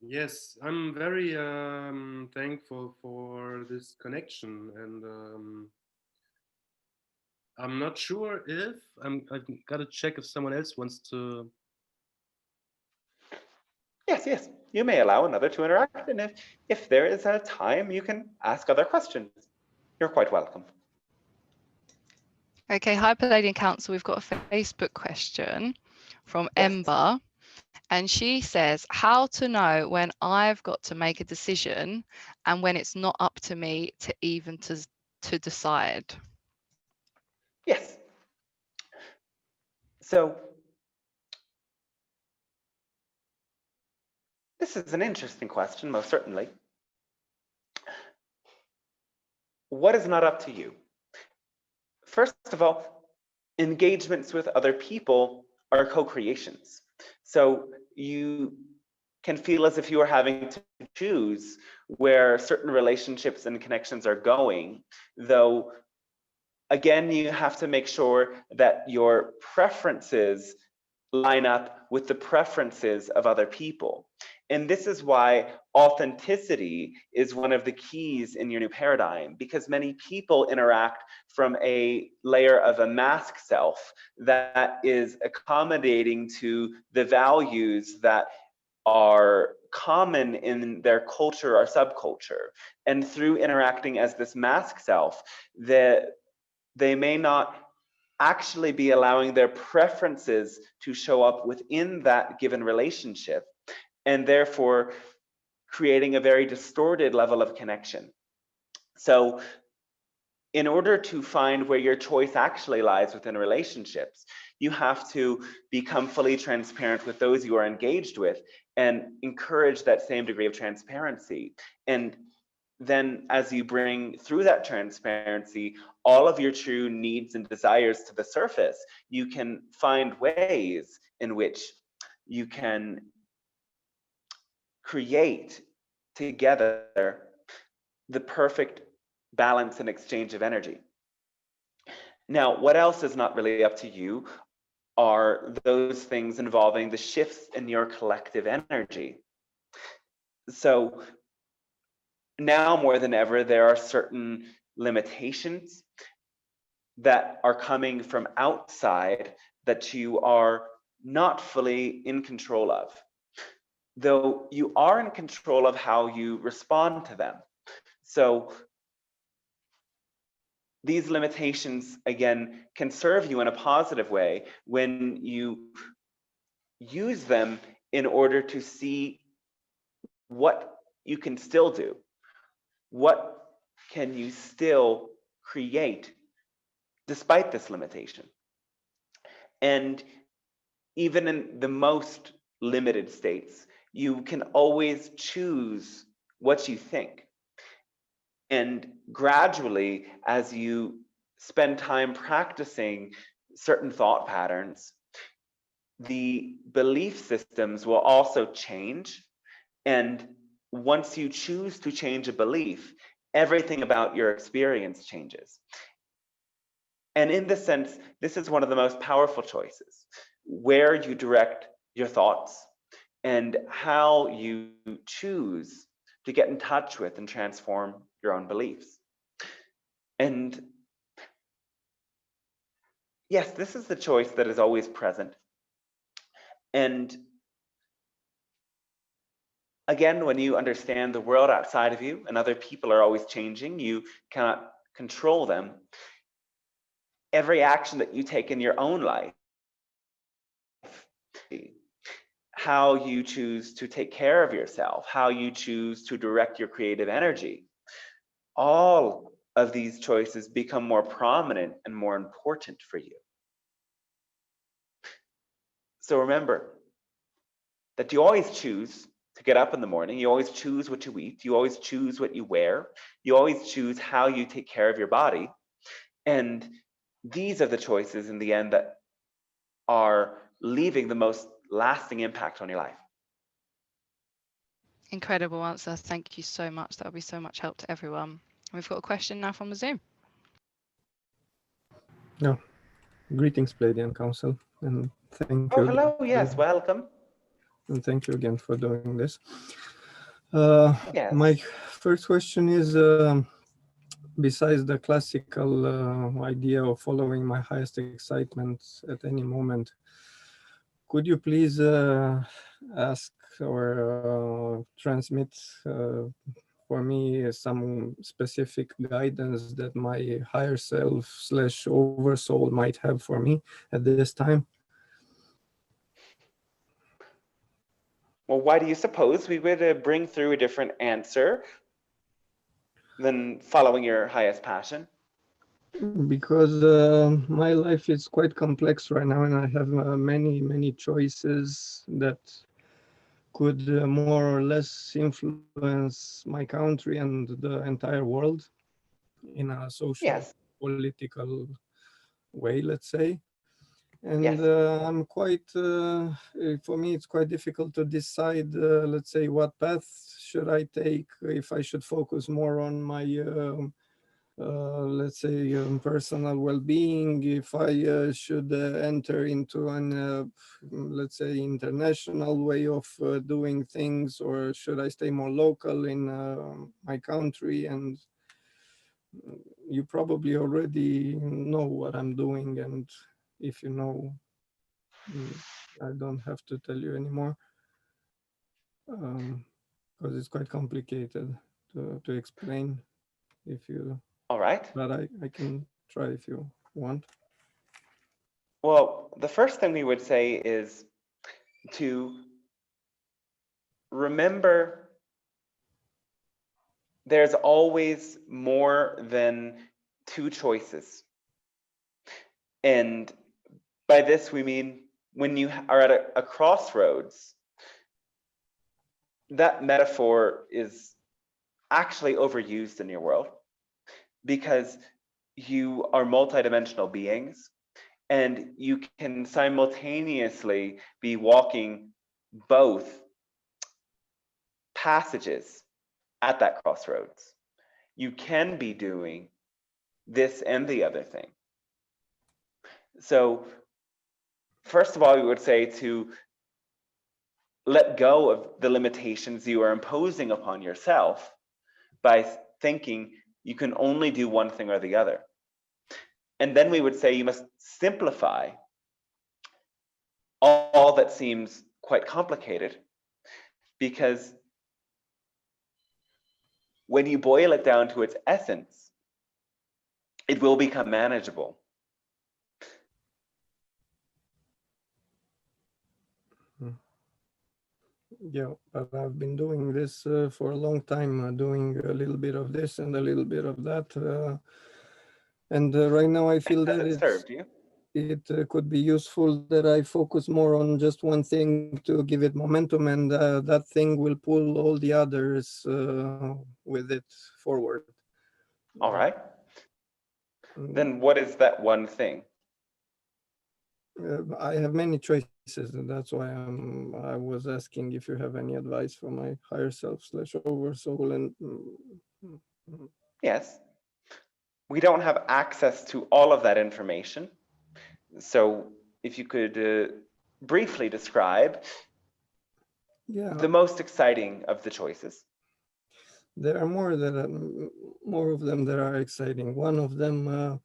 Yes, I'm very thankful for this connection, and I'm not sure if I've got to check if someone else wants to. Yes, you may allow another to interact, and if there is a time, you can ask other questions. You're quite welcome. Okay, hi Pleiadian Council. We've got a Facebook question from Ember, and she says, how to know when I've got to make a decision and when it's not up to me to even to decide? Yes. So this is an interesting question, most certainly. What is not up to you? First of all, engagements with other people are co-creations. So you can feel as if you are having to choose where certain relationships and connections are going, though again, you have to make sure that your preferences line up with the preferences of other people. And this is why authenticity is one of the keys in your new paradigm, because many people interact from a layer of a mask self that is accommodating to the values that are common in their culture or subculture. And through interacting as this mask self, they may not actually be allowing their preferences to show up within that given relationship, and therefore creating a very distorted level of connection. So in order to find where your choice actually lies within relationships, you have to become fully transparent with those you are engaged with and encourage that same degree of transparency. And then as you bring through that transparency all of your true needs and desires to the surface, you can find ways in which you can create together the perfect balance and exchange of energy. Now, what else is not really up to you are those things involving the shifts in your collective energy. So now more than ever, there are certain limitations that are coming from outside that you are not fully in control of, though you are in control of how you respond to them. So these limitations, again, can serve you in a positive way when you use them in order to see what you can still do. What can you still create despite this limitation? And even in the most limited states, you can always choose what you think. And gradually, as you spend time practicing certain thought patterns, the belief systems will also change. And once you choose to change a belief, everything about your experience changes. And in this sense, this is one of the most powerful choices, where you direct your thoughts and how you choose to get in touch with and transform your own beliefs. And yes, this is the choice that is always present. And again, when you understand the world outside of you and other people are always changing, you cannot control them. Every action that you take in your own life, how you choose to take care of yourself, how you choose to direct your creative energy, all of these choices become more prominent and more important for you. So remember that you always choose to get up in the morning, you always choose what you eat, you always choose what you wear, you always choose how you take care of your body. And these are the choices in the end that are leaving the most lasting impact on your life. Incredible answer. Thank you so much. That'll be so much help to everyone. We've got a question now from the Zoom. No. Greetings, Pleiadian Council, and thank you. Oh, hello. Yes, welcome. And thank you again for doing this. Yes. My first question is, besides the classical idea of following my highest excitement at any moment, could you please ask or transmit for me some specific guidance that my higher self / oversoul might have for me at this time? Well, why do you suppose we would bring through a different answer than following your highest passion? Because my life is quite complex right now, and I have many choices that could more or less influence my country and the entire world in a social, political way, let's say. And I'm quite, for me, it's quite difficult to decide, let's say, what path should I take, if I should focus more on my let's say, personal well-being, if I should enter into an, let's say, international way of doing things, or should I stay more local in my country? And you probably already know what I'm doing, and if you know, I don't have to tell you anymore, because it's quite complicated to explain. If you, all right, but I can try if you want. Well, the first thing we would say is to remember there's always more than two choices. And by this we mean when you are at a crossroads, that metaphor is actually overused in your world, because you are multidimensional beings and you can simultaneously be walking both passages at that crossroads. You can be doing this and the other thing. So first of all, we would say to let go of the limitations you are imposing upon yourself by thinking you can only do one thing or the other. And then we would say you must simplify all that seems quite complicated, because when you boil it down to its essence, it will become manageable. Yeah, but I've been doing this for a long time, doing a little bit of this and a little bit of that. And right now I feel that it could be useful that I focus more on just one thing to give it momentum, and that thing will pull all the others with it forward. All right. Then what is that one thing? I have many choices, and that's why I was asking if you have any advice for my higher self / oversoul. And yes, we don't have access to all of that information. So if you could briefly describe the most exciting of the choices. There are more of them that are exciting. One of them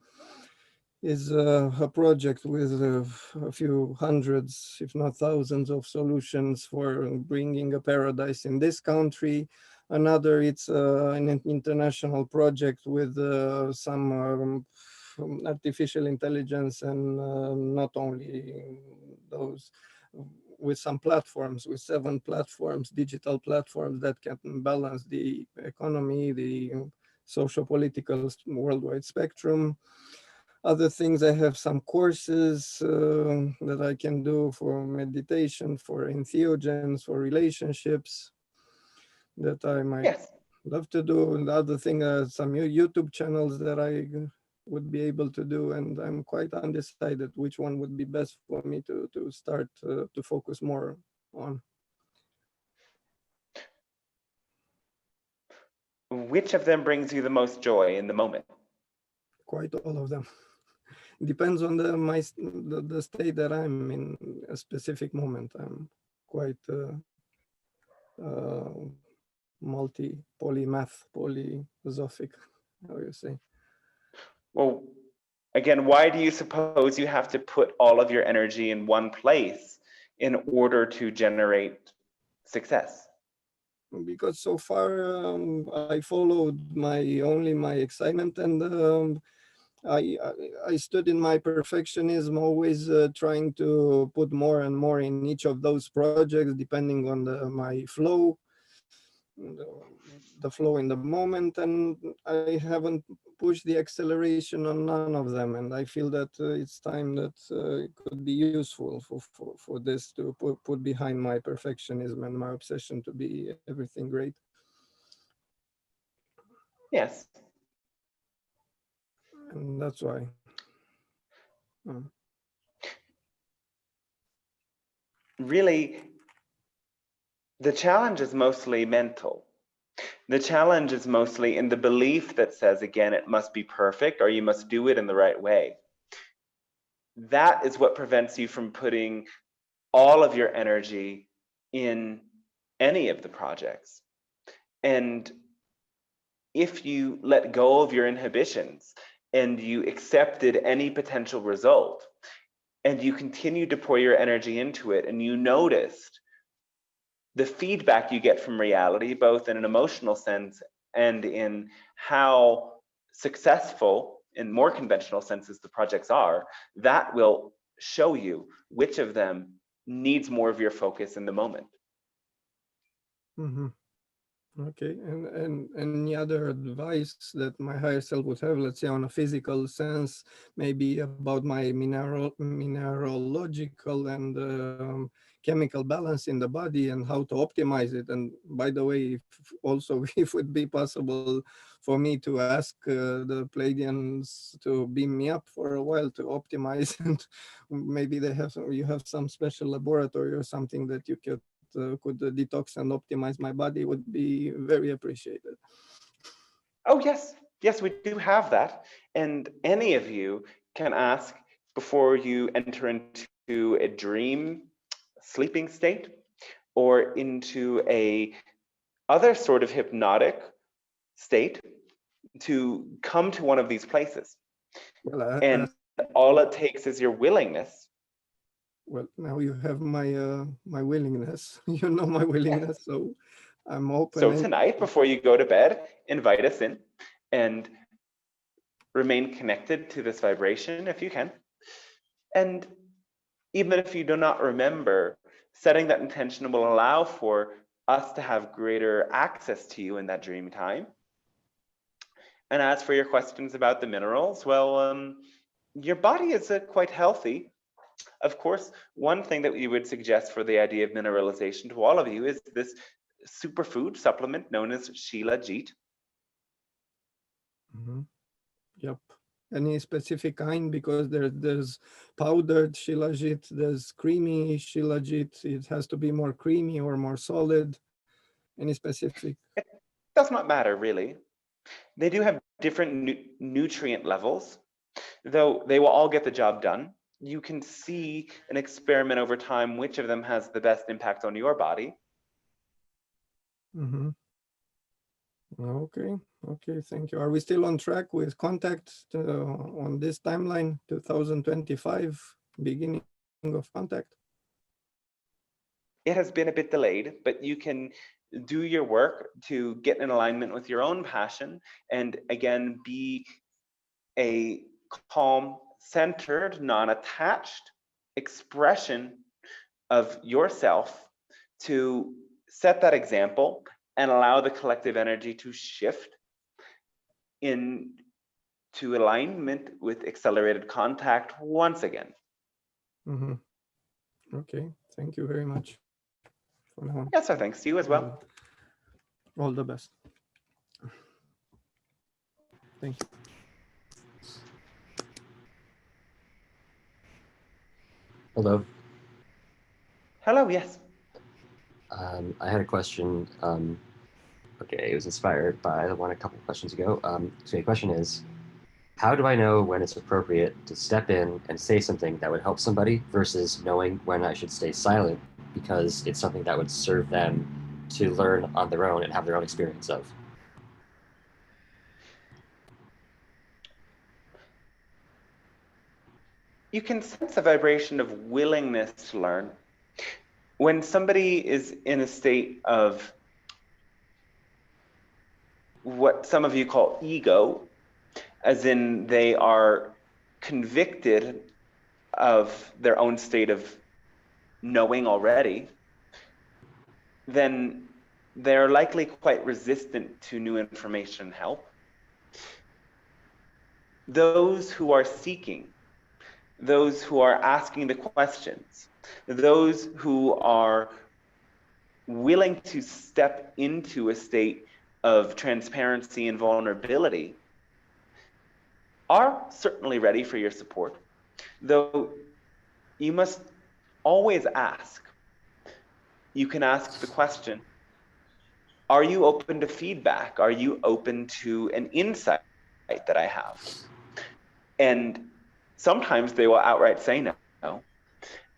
is a project with a few hundreds, if not thousands, of solutions for bringing a paradise in this country. Another, it's an international project with some artificial intelligence, and not only those, with some platforms, with 7 platforms, digital platforms that can balance the economy, the socio-political worldwide spectrum. Other things, I have some courses that I can do for meditation, for entheogens, for relationships that I might love to do. And the other thing, some YouTube channels that I would be able to do. And I'm quite undecided which one would be best for me to start to focus more on. Which of them brings you the most joy in the moment? Quite all of them. Depends on the state that I'm in a specific moment. I'm quite polyphilosophic, how you say. Well, again, why do you suppose you have to put all of your energy in one place in order to generate success? Because so far I followed only my excitement, and I stood in my perfectionism, always trying to put more and more in each of those projects, depending on my flow, the flow in the moment, and I haven't pushed the acceleration on none of them. And I feel that it's time that it could be useful for this to put behind my perfectionism and my obsession to be everything great. Yes. And that's why. Really, the challenge is mostly mental. The challenge is mostly in the belief that says, again, it must be perfect or you must do it in the right way. That is what prevents you from putting all of your energy in any of the projects. And if you let go of your inhibitions and you accepted any potential result and you continue to pour your energy into it, and you noticed the feedback you get from reality, both in an emotional sense and in how successful in more conventional senses the projects are, that will show you which of them needs more of your focus in the moment. Mm-hmm. Okay, and any other advice that my higher self would have, let's say on a physical sense, maybe about my mineralogical and chemical balance in the body and how to optimize it? And by the way, also if it would be possible for me to ask the Pleiadians to beam me up for a while to optimize, and maybe you have some special laboratory or something that you could detox and optimize my body, would be very appreciated. Oh, yes. Yes, we do have that. And any of you can ask before you enter into a dream sleeping state or into a other sort of hypnotic state to come to one of these places. Well, and all it takes is your willingness. Well, now you have my my willingness. You know my willingness, yes. So I'm open. So tonight, before you go to bed, invite us in and remain connected to this vibration if you can. And even if you do not remember, setting that intention will allow for us to have greater access to you in that dream time. And as for your questions about the minerals, well, your body is quite healthy. Of course, one thing that we would suggest for the idea of mineralization to all of you is this superfood supplement known as Shilajit. Mm-hmm. Yep. Any specific kind? Because there's powdered Shilajit, there's creamy Shilajit. It has to be more creamy or more solid. Any specific? It does not matter, really. They do have different nutrient levels, though they will all get the job done. You can see and experiment over time which of them has the best impact on your body. Mm-hmm. Okay, okay, thank you. Are we still on track with contact on this timeline, 2025, beginning of contact? It has been a bit delayed, but you can do your work to get in alignment with your own passion and again, be a calm, centered, non-attached expression of yourself to set that example and allow the collective energy to shift into alignment with accelerated contact once again. Mm-hmm. Okay, thank you very much for now. Yes, so thanks to you as well. All the best. Thank you. Hello. Hello, yes. I had a question. Okay, it was inspired by the one a couple of questions ago. So the question is, how do I know when it's appropriate to step in and say something that would help somebody versus knowing when I should stay silent because it's something that would serve them to learn on their own and have their own experience of? You can sense a vibration of willingness to learn. When somebody is in a state of what some of you call ego, as in they are convicted of their own state of knowing already, then they're likely quite resistant to new information and help. Those who are seeking, those who are asking the questions, those who are willing to step into a state of transparency and vulnerability are certainly ready for your support, though you must always ask. You can ask the question, are you open to feedback? Are you open to an insight that I have? And sometimes they will outright say no.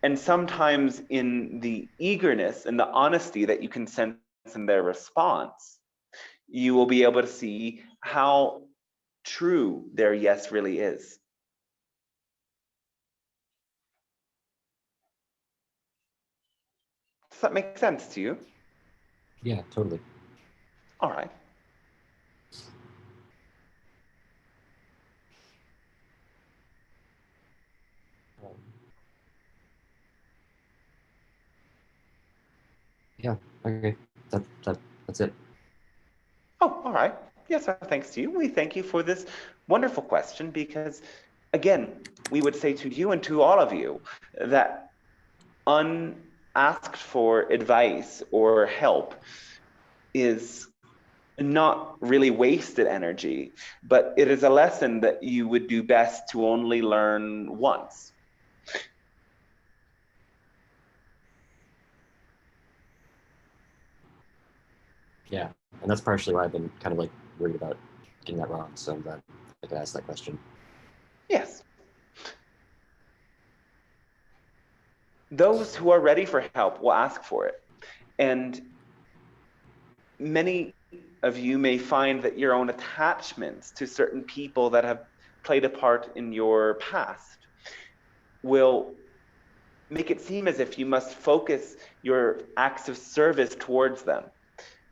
And sometimes in the eagerness and the honesty that you can sense in their response, you will be able to see how true their yes really is. Does that make sense to you? Yeah, totally. All right. Yeah, okay, that's it. Oh, all right. Yes, thanks to you. We thank you for this wonderful question because, again, we would say to you and to all of you that unasked for advice or help is not really wasted energy, but it is a lesson that you would do best to only learn once. Yeah, and that's partially why I've been kind of like worried about getting that wrong. So I'm glad I could ask that question. Yes. Those who are ready for help will ask for it. And many of you may find that your own attachments to certain people that have played a part in your past will make it seem as if you must focus your acts of service towards them,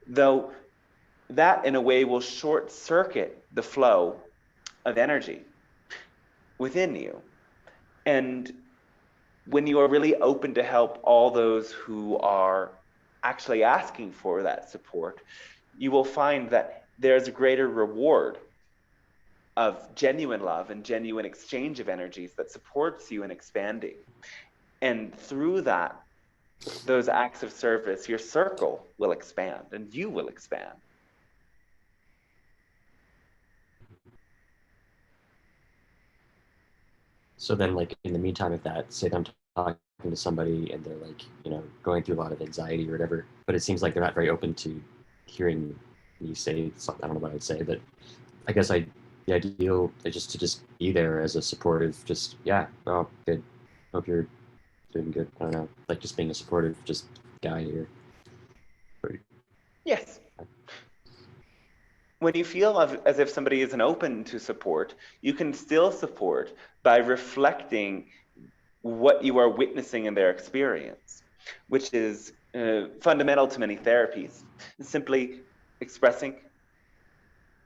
though that in a way will short circuit the flow of energy within you. And when you are really open to help all those who are actually asking for that support, you will find that there's a greater reward of genuine love and genuine exchange of energies that supports you in expanding. And through that, those acts of service, your circle will expand and you will expand. So then, like, in the meantime, if that, say I'm talking to somebody and they're like, you know, going through a lot of anxiety or whatever, but it seems like they're not very open to hearing me say something. I don't know what I'd say, but I guess the ideal is just to be there as a supportive, just, yeah, well, good. Hope you're doing good. I don't know, like just being a supportive, just guy here. Yes. when you feel as if somebody isn't open to support, you can still support by reflecting what you are witnessing in their experience, which is fundamental to many therapies. Simply expressing,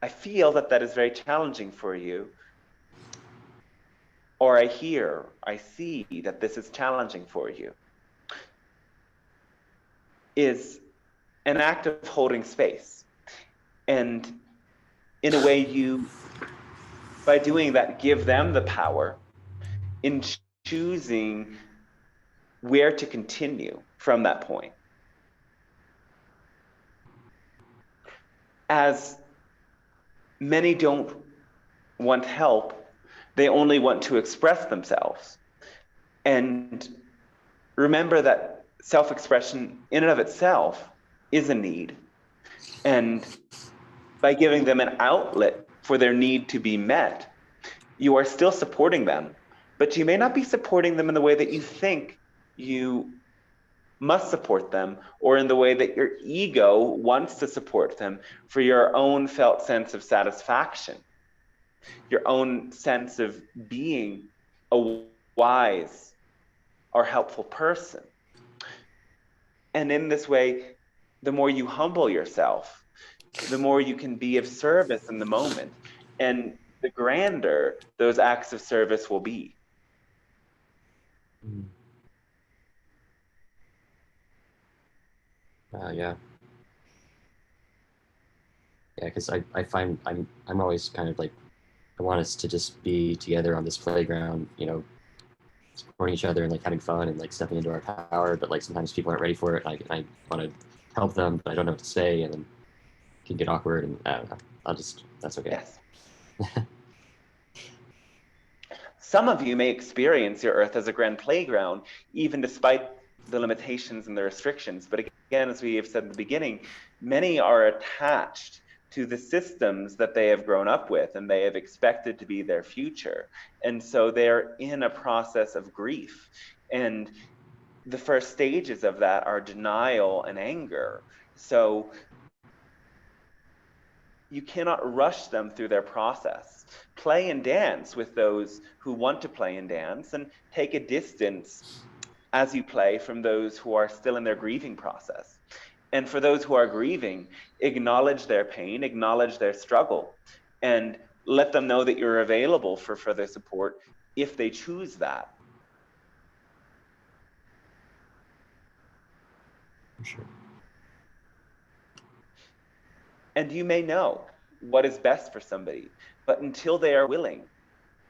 I feel that that is very challenging for you, or I see that this is challenging for you, is an act of holding space. And in a way, you, by doing that, give them the power in choosing where to continue from that point. As many don't want help, they only want to express themselves. And remember that self-expression in and of itself is a need. And by giving them an outlet for their need to be met, you are still supporting them, but you may not be supporting them in the way that you think you must support them, or in the way that your ego wants to support them for your own felt sense of satisfaction, your own sense of being a wise or helpful person. And in this way, the more you humble yourself, the more you can be of service in the moment, and the grander those acts of service will be. Yeah. Yeah, because I find I'm always kind of like, I want us to just be together on this playground, you know, supporting each other and like having fun and like stepping into our power. But like sometimes people aren't ready for it. I want to help them, but I don't know what to say, and then it can get awkward. And I don't know. That's okay. Yes. Some of you may experience your Earth as a grand playground, even despite the limitations and the restrictions. But again, as we have said in the beginning, many are attached to the systems that they have grown up with and they have expected to be their future. And so they're in a process of grief. And the first stages of that are denial and anger. So you cannot rush them through their process. Play and dance with those who want to play and dance, and take a distance as you play from those who are still in their grieving process. And for those who are grieving, acknowledge their pain, acknowledge their struggle, and let them know that you're available for further support if they choose that. Sure. And you may know what is best for somebody, but until they are willing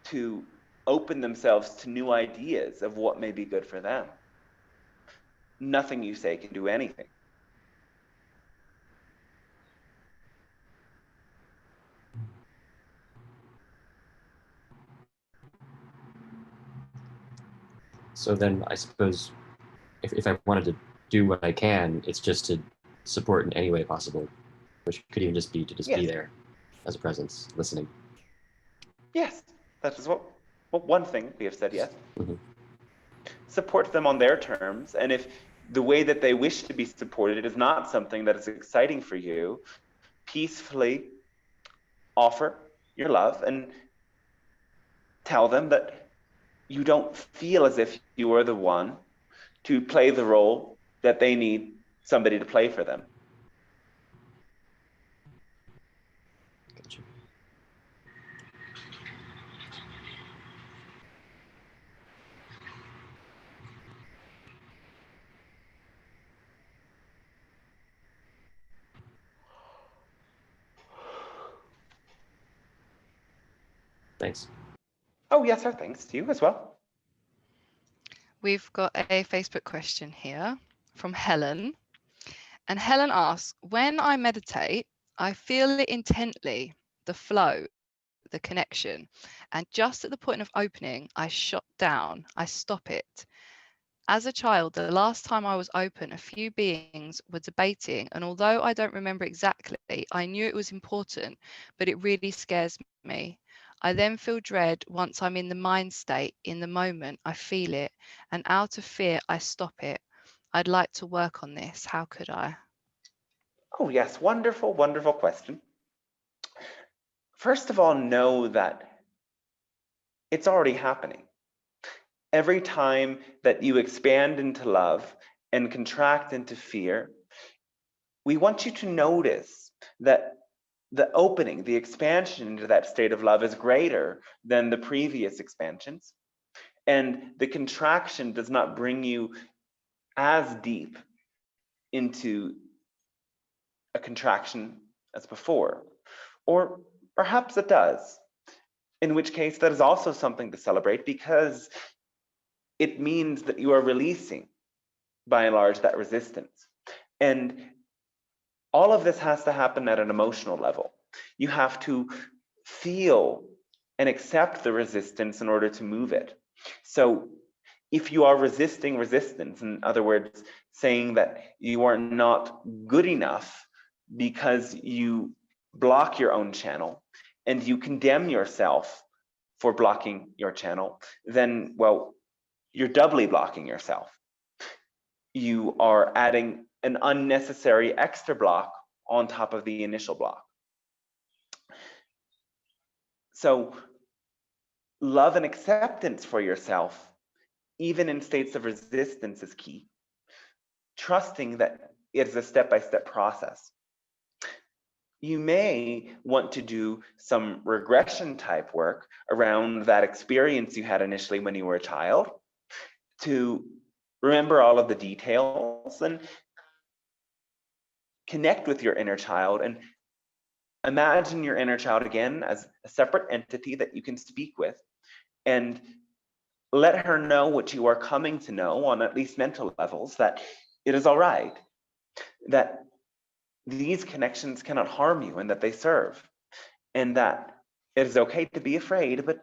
to open themselves to new ideas of what may be good for them, nothing you say can do anything. So then I suppose if I wanted to do what I can, it's just to support in any way possible, which could even just be to just be there as a presence, listening. Yes, that is what one thing we have said, yes. Mm-hmm. Support them on their terms, and if the way that they wish to be supported is not something that is exciting for you, peacefully offer your love and tell them that you don't feel as if you are the one to play the role that they need somebody to play for them. Gotcha. Thanks. Oh, yes, our thanks to you as well. We've got a Facebook question here from Helen. And Helen asks, when I meditate, I feel it intently, the flow, the connection. And just at the point of opening, I shut down, I stop it. As a child, the last time I was open, a few beings were debating, and although I don't remember exactly, I knew it was important, but it really scares me. I then feel dread once I'm in the mind state. In the moment, I feel it, and out of fear, I stop it. I'd like to work on this. How could I? Oh, yes, wonderful, wonderful question. first of all, know that it's already happening. Every time that you expand into love and contract into fear, we want you to notice that the opening, the expansion into that state of love is greater than the previous expansions. And the contraction does not bring you as deep into a contraction as before. Or perhaps it does, in which case that is also something to celebrate, because it means that you are releasing, by and large, that resistance. And all of this has to happen at an emotional level. You have to feel and accept the resistance in order to move it. So if you are resisting resistance, in other words, saying that you are not good enough because you block your own channel and you condemn yourself for blocking your channel, then, well, you're doubly blocking yourself. You are adding an unnecessary extra block on top of the initial block. So love and acceptance for yourself, even in states of resistance, is key. Trusting that it is a step-by-step process. You may want to do some regression type work around that experience you had initially when you were a child, to remember all of the details and connect with your inner child and imagine your inner child again as a separate entity that you can speak with, and let her know what you are coming to know on at least mental levels, that it is all right, that these connections cannot harm you and that they serve, and that it is okay to be afraid, but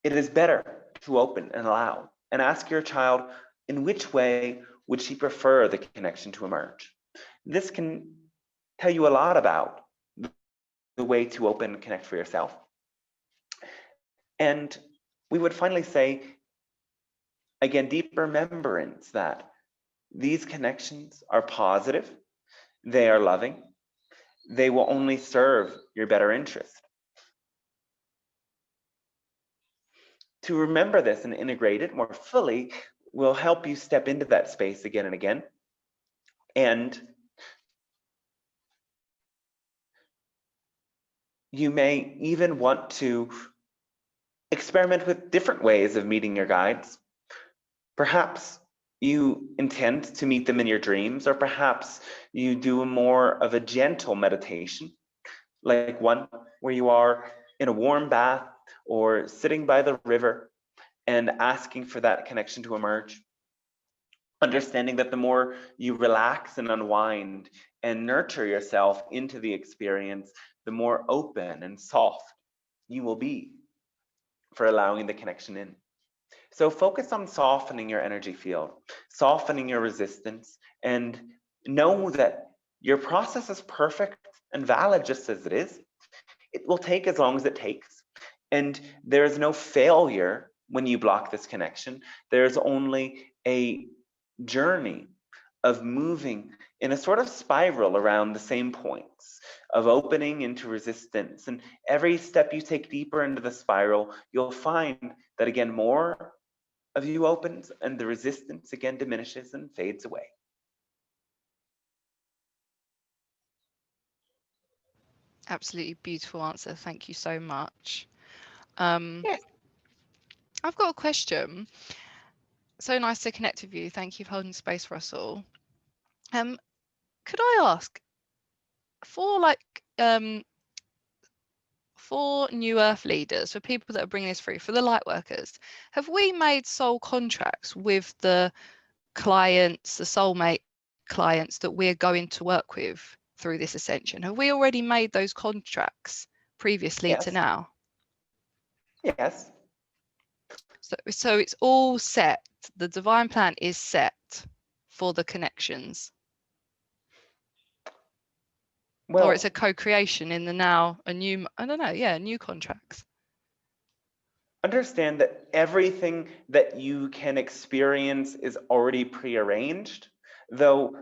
it is better to open and allow, and ask your child in which way would she prefer the connection to emerge. This can tell you a lot about the way to open and connect for yourself. And we would finally say, again, deep remembrance that these connections are positive, they are loving, they will only serve your better interest. To remember this and integrate it more fully will help you step into that space again and again. And you may even want to experiment with different ways of meeting your guides. Perhaps you intend to meet them in your dreams, or perhaps you do more of a gentle meditation, like one where you are in a warm bath or sitting by the river and asking for that connection to emerge. Understanding that the more you relax and unwind and nurture yourself into the experience, the more open and soft you will be for allowing the connection in. So focus on softening your energy field, softening your resistance, and know that your process is perfect and valid just as it is. It will take as long as it takes. And there is no failure when you block this connection. There's only a journey of moving in a sort of spiral around the same points, of opening into resistance. And every step you take deeper into the spiral, you'll find that again, more of you opens and the resistance again diminishes and fades away. Absolutely beautiful answer. Thank you so much. Yes. I've got a question. So nice to connect with you. Thank you for holding space for us all. Could I ask, for New Earth leaders, for people that are bringing this through, for the light workers, have we made soul contracts with the clients, the soulmate clients that we're going to work with through this ascension? Have we already made those contracts previously to now? Yes. So it's all set. The divine plan is set for the connections. Well, or it's a co-creation in the now, a new, I don't know, yeah, new contracts. Understand that everything that you can experience is already prearranged, though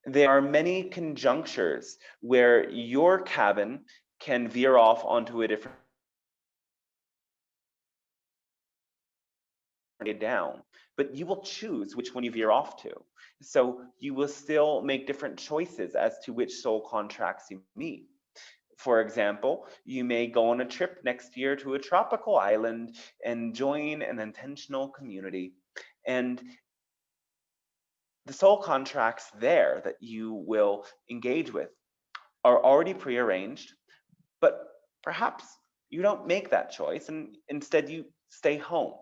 There are many conjunctures where your cabin can veer off onto a different down, but you will choose which one you veer off to. So you will still make different choices as to which soul contracts you meet. For example, you may go on a trip next year to a tropical island and join an intentional community. And the soul contracts there that you will engage with are already prearranged, but perhaps you don't make that choice and instead you stay home.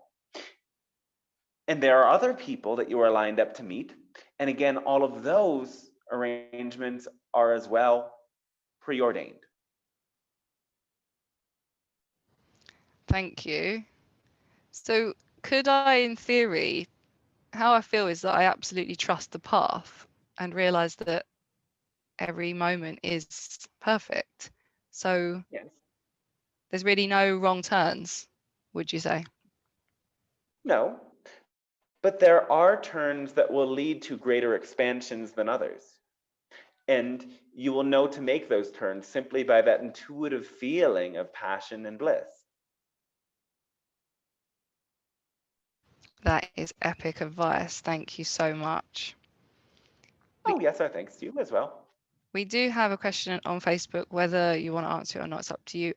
And there are other people that you are lined up to meet. And again, all of those arrangements are as well preordained. Thank you. So could I, in theory, how I feel is that I absolutely trust the path and realize that every moment is perfect. So yes, there's really no wrong turns, would you say? No, but there are turns that will lead to greater expansions than others. And you will know to make those turns simply by that intuitive feeling of passion and bliss. That is epic advice. Thank you so much. Oh, yes, our thanks to you as well. We do have a question on Facebook, whether you want to answer it or not, it's up to you.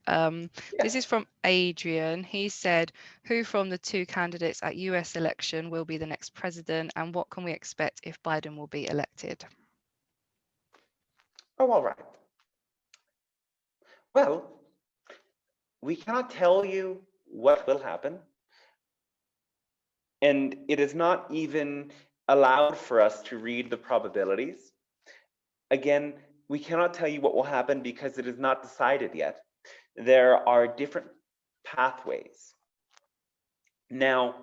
This is from Adrian. He said, who from the two candidates at US election will be the next president, and what can we expect if Biden will be elected? Oh, all right. Well, we cannot tell you what will happen. And it is not even allowed for us to read the probabilities. Again, we cannot tell you what will happen because it is not decided yet. There are different pathways. Now,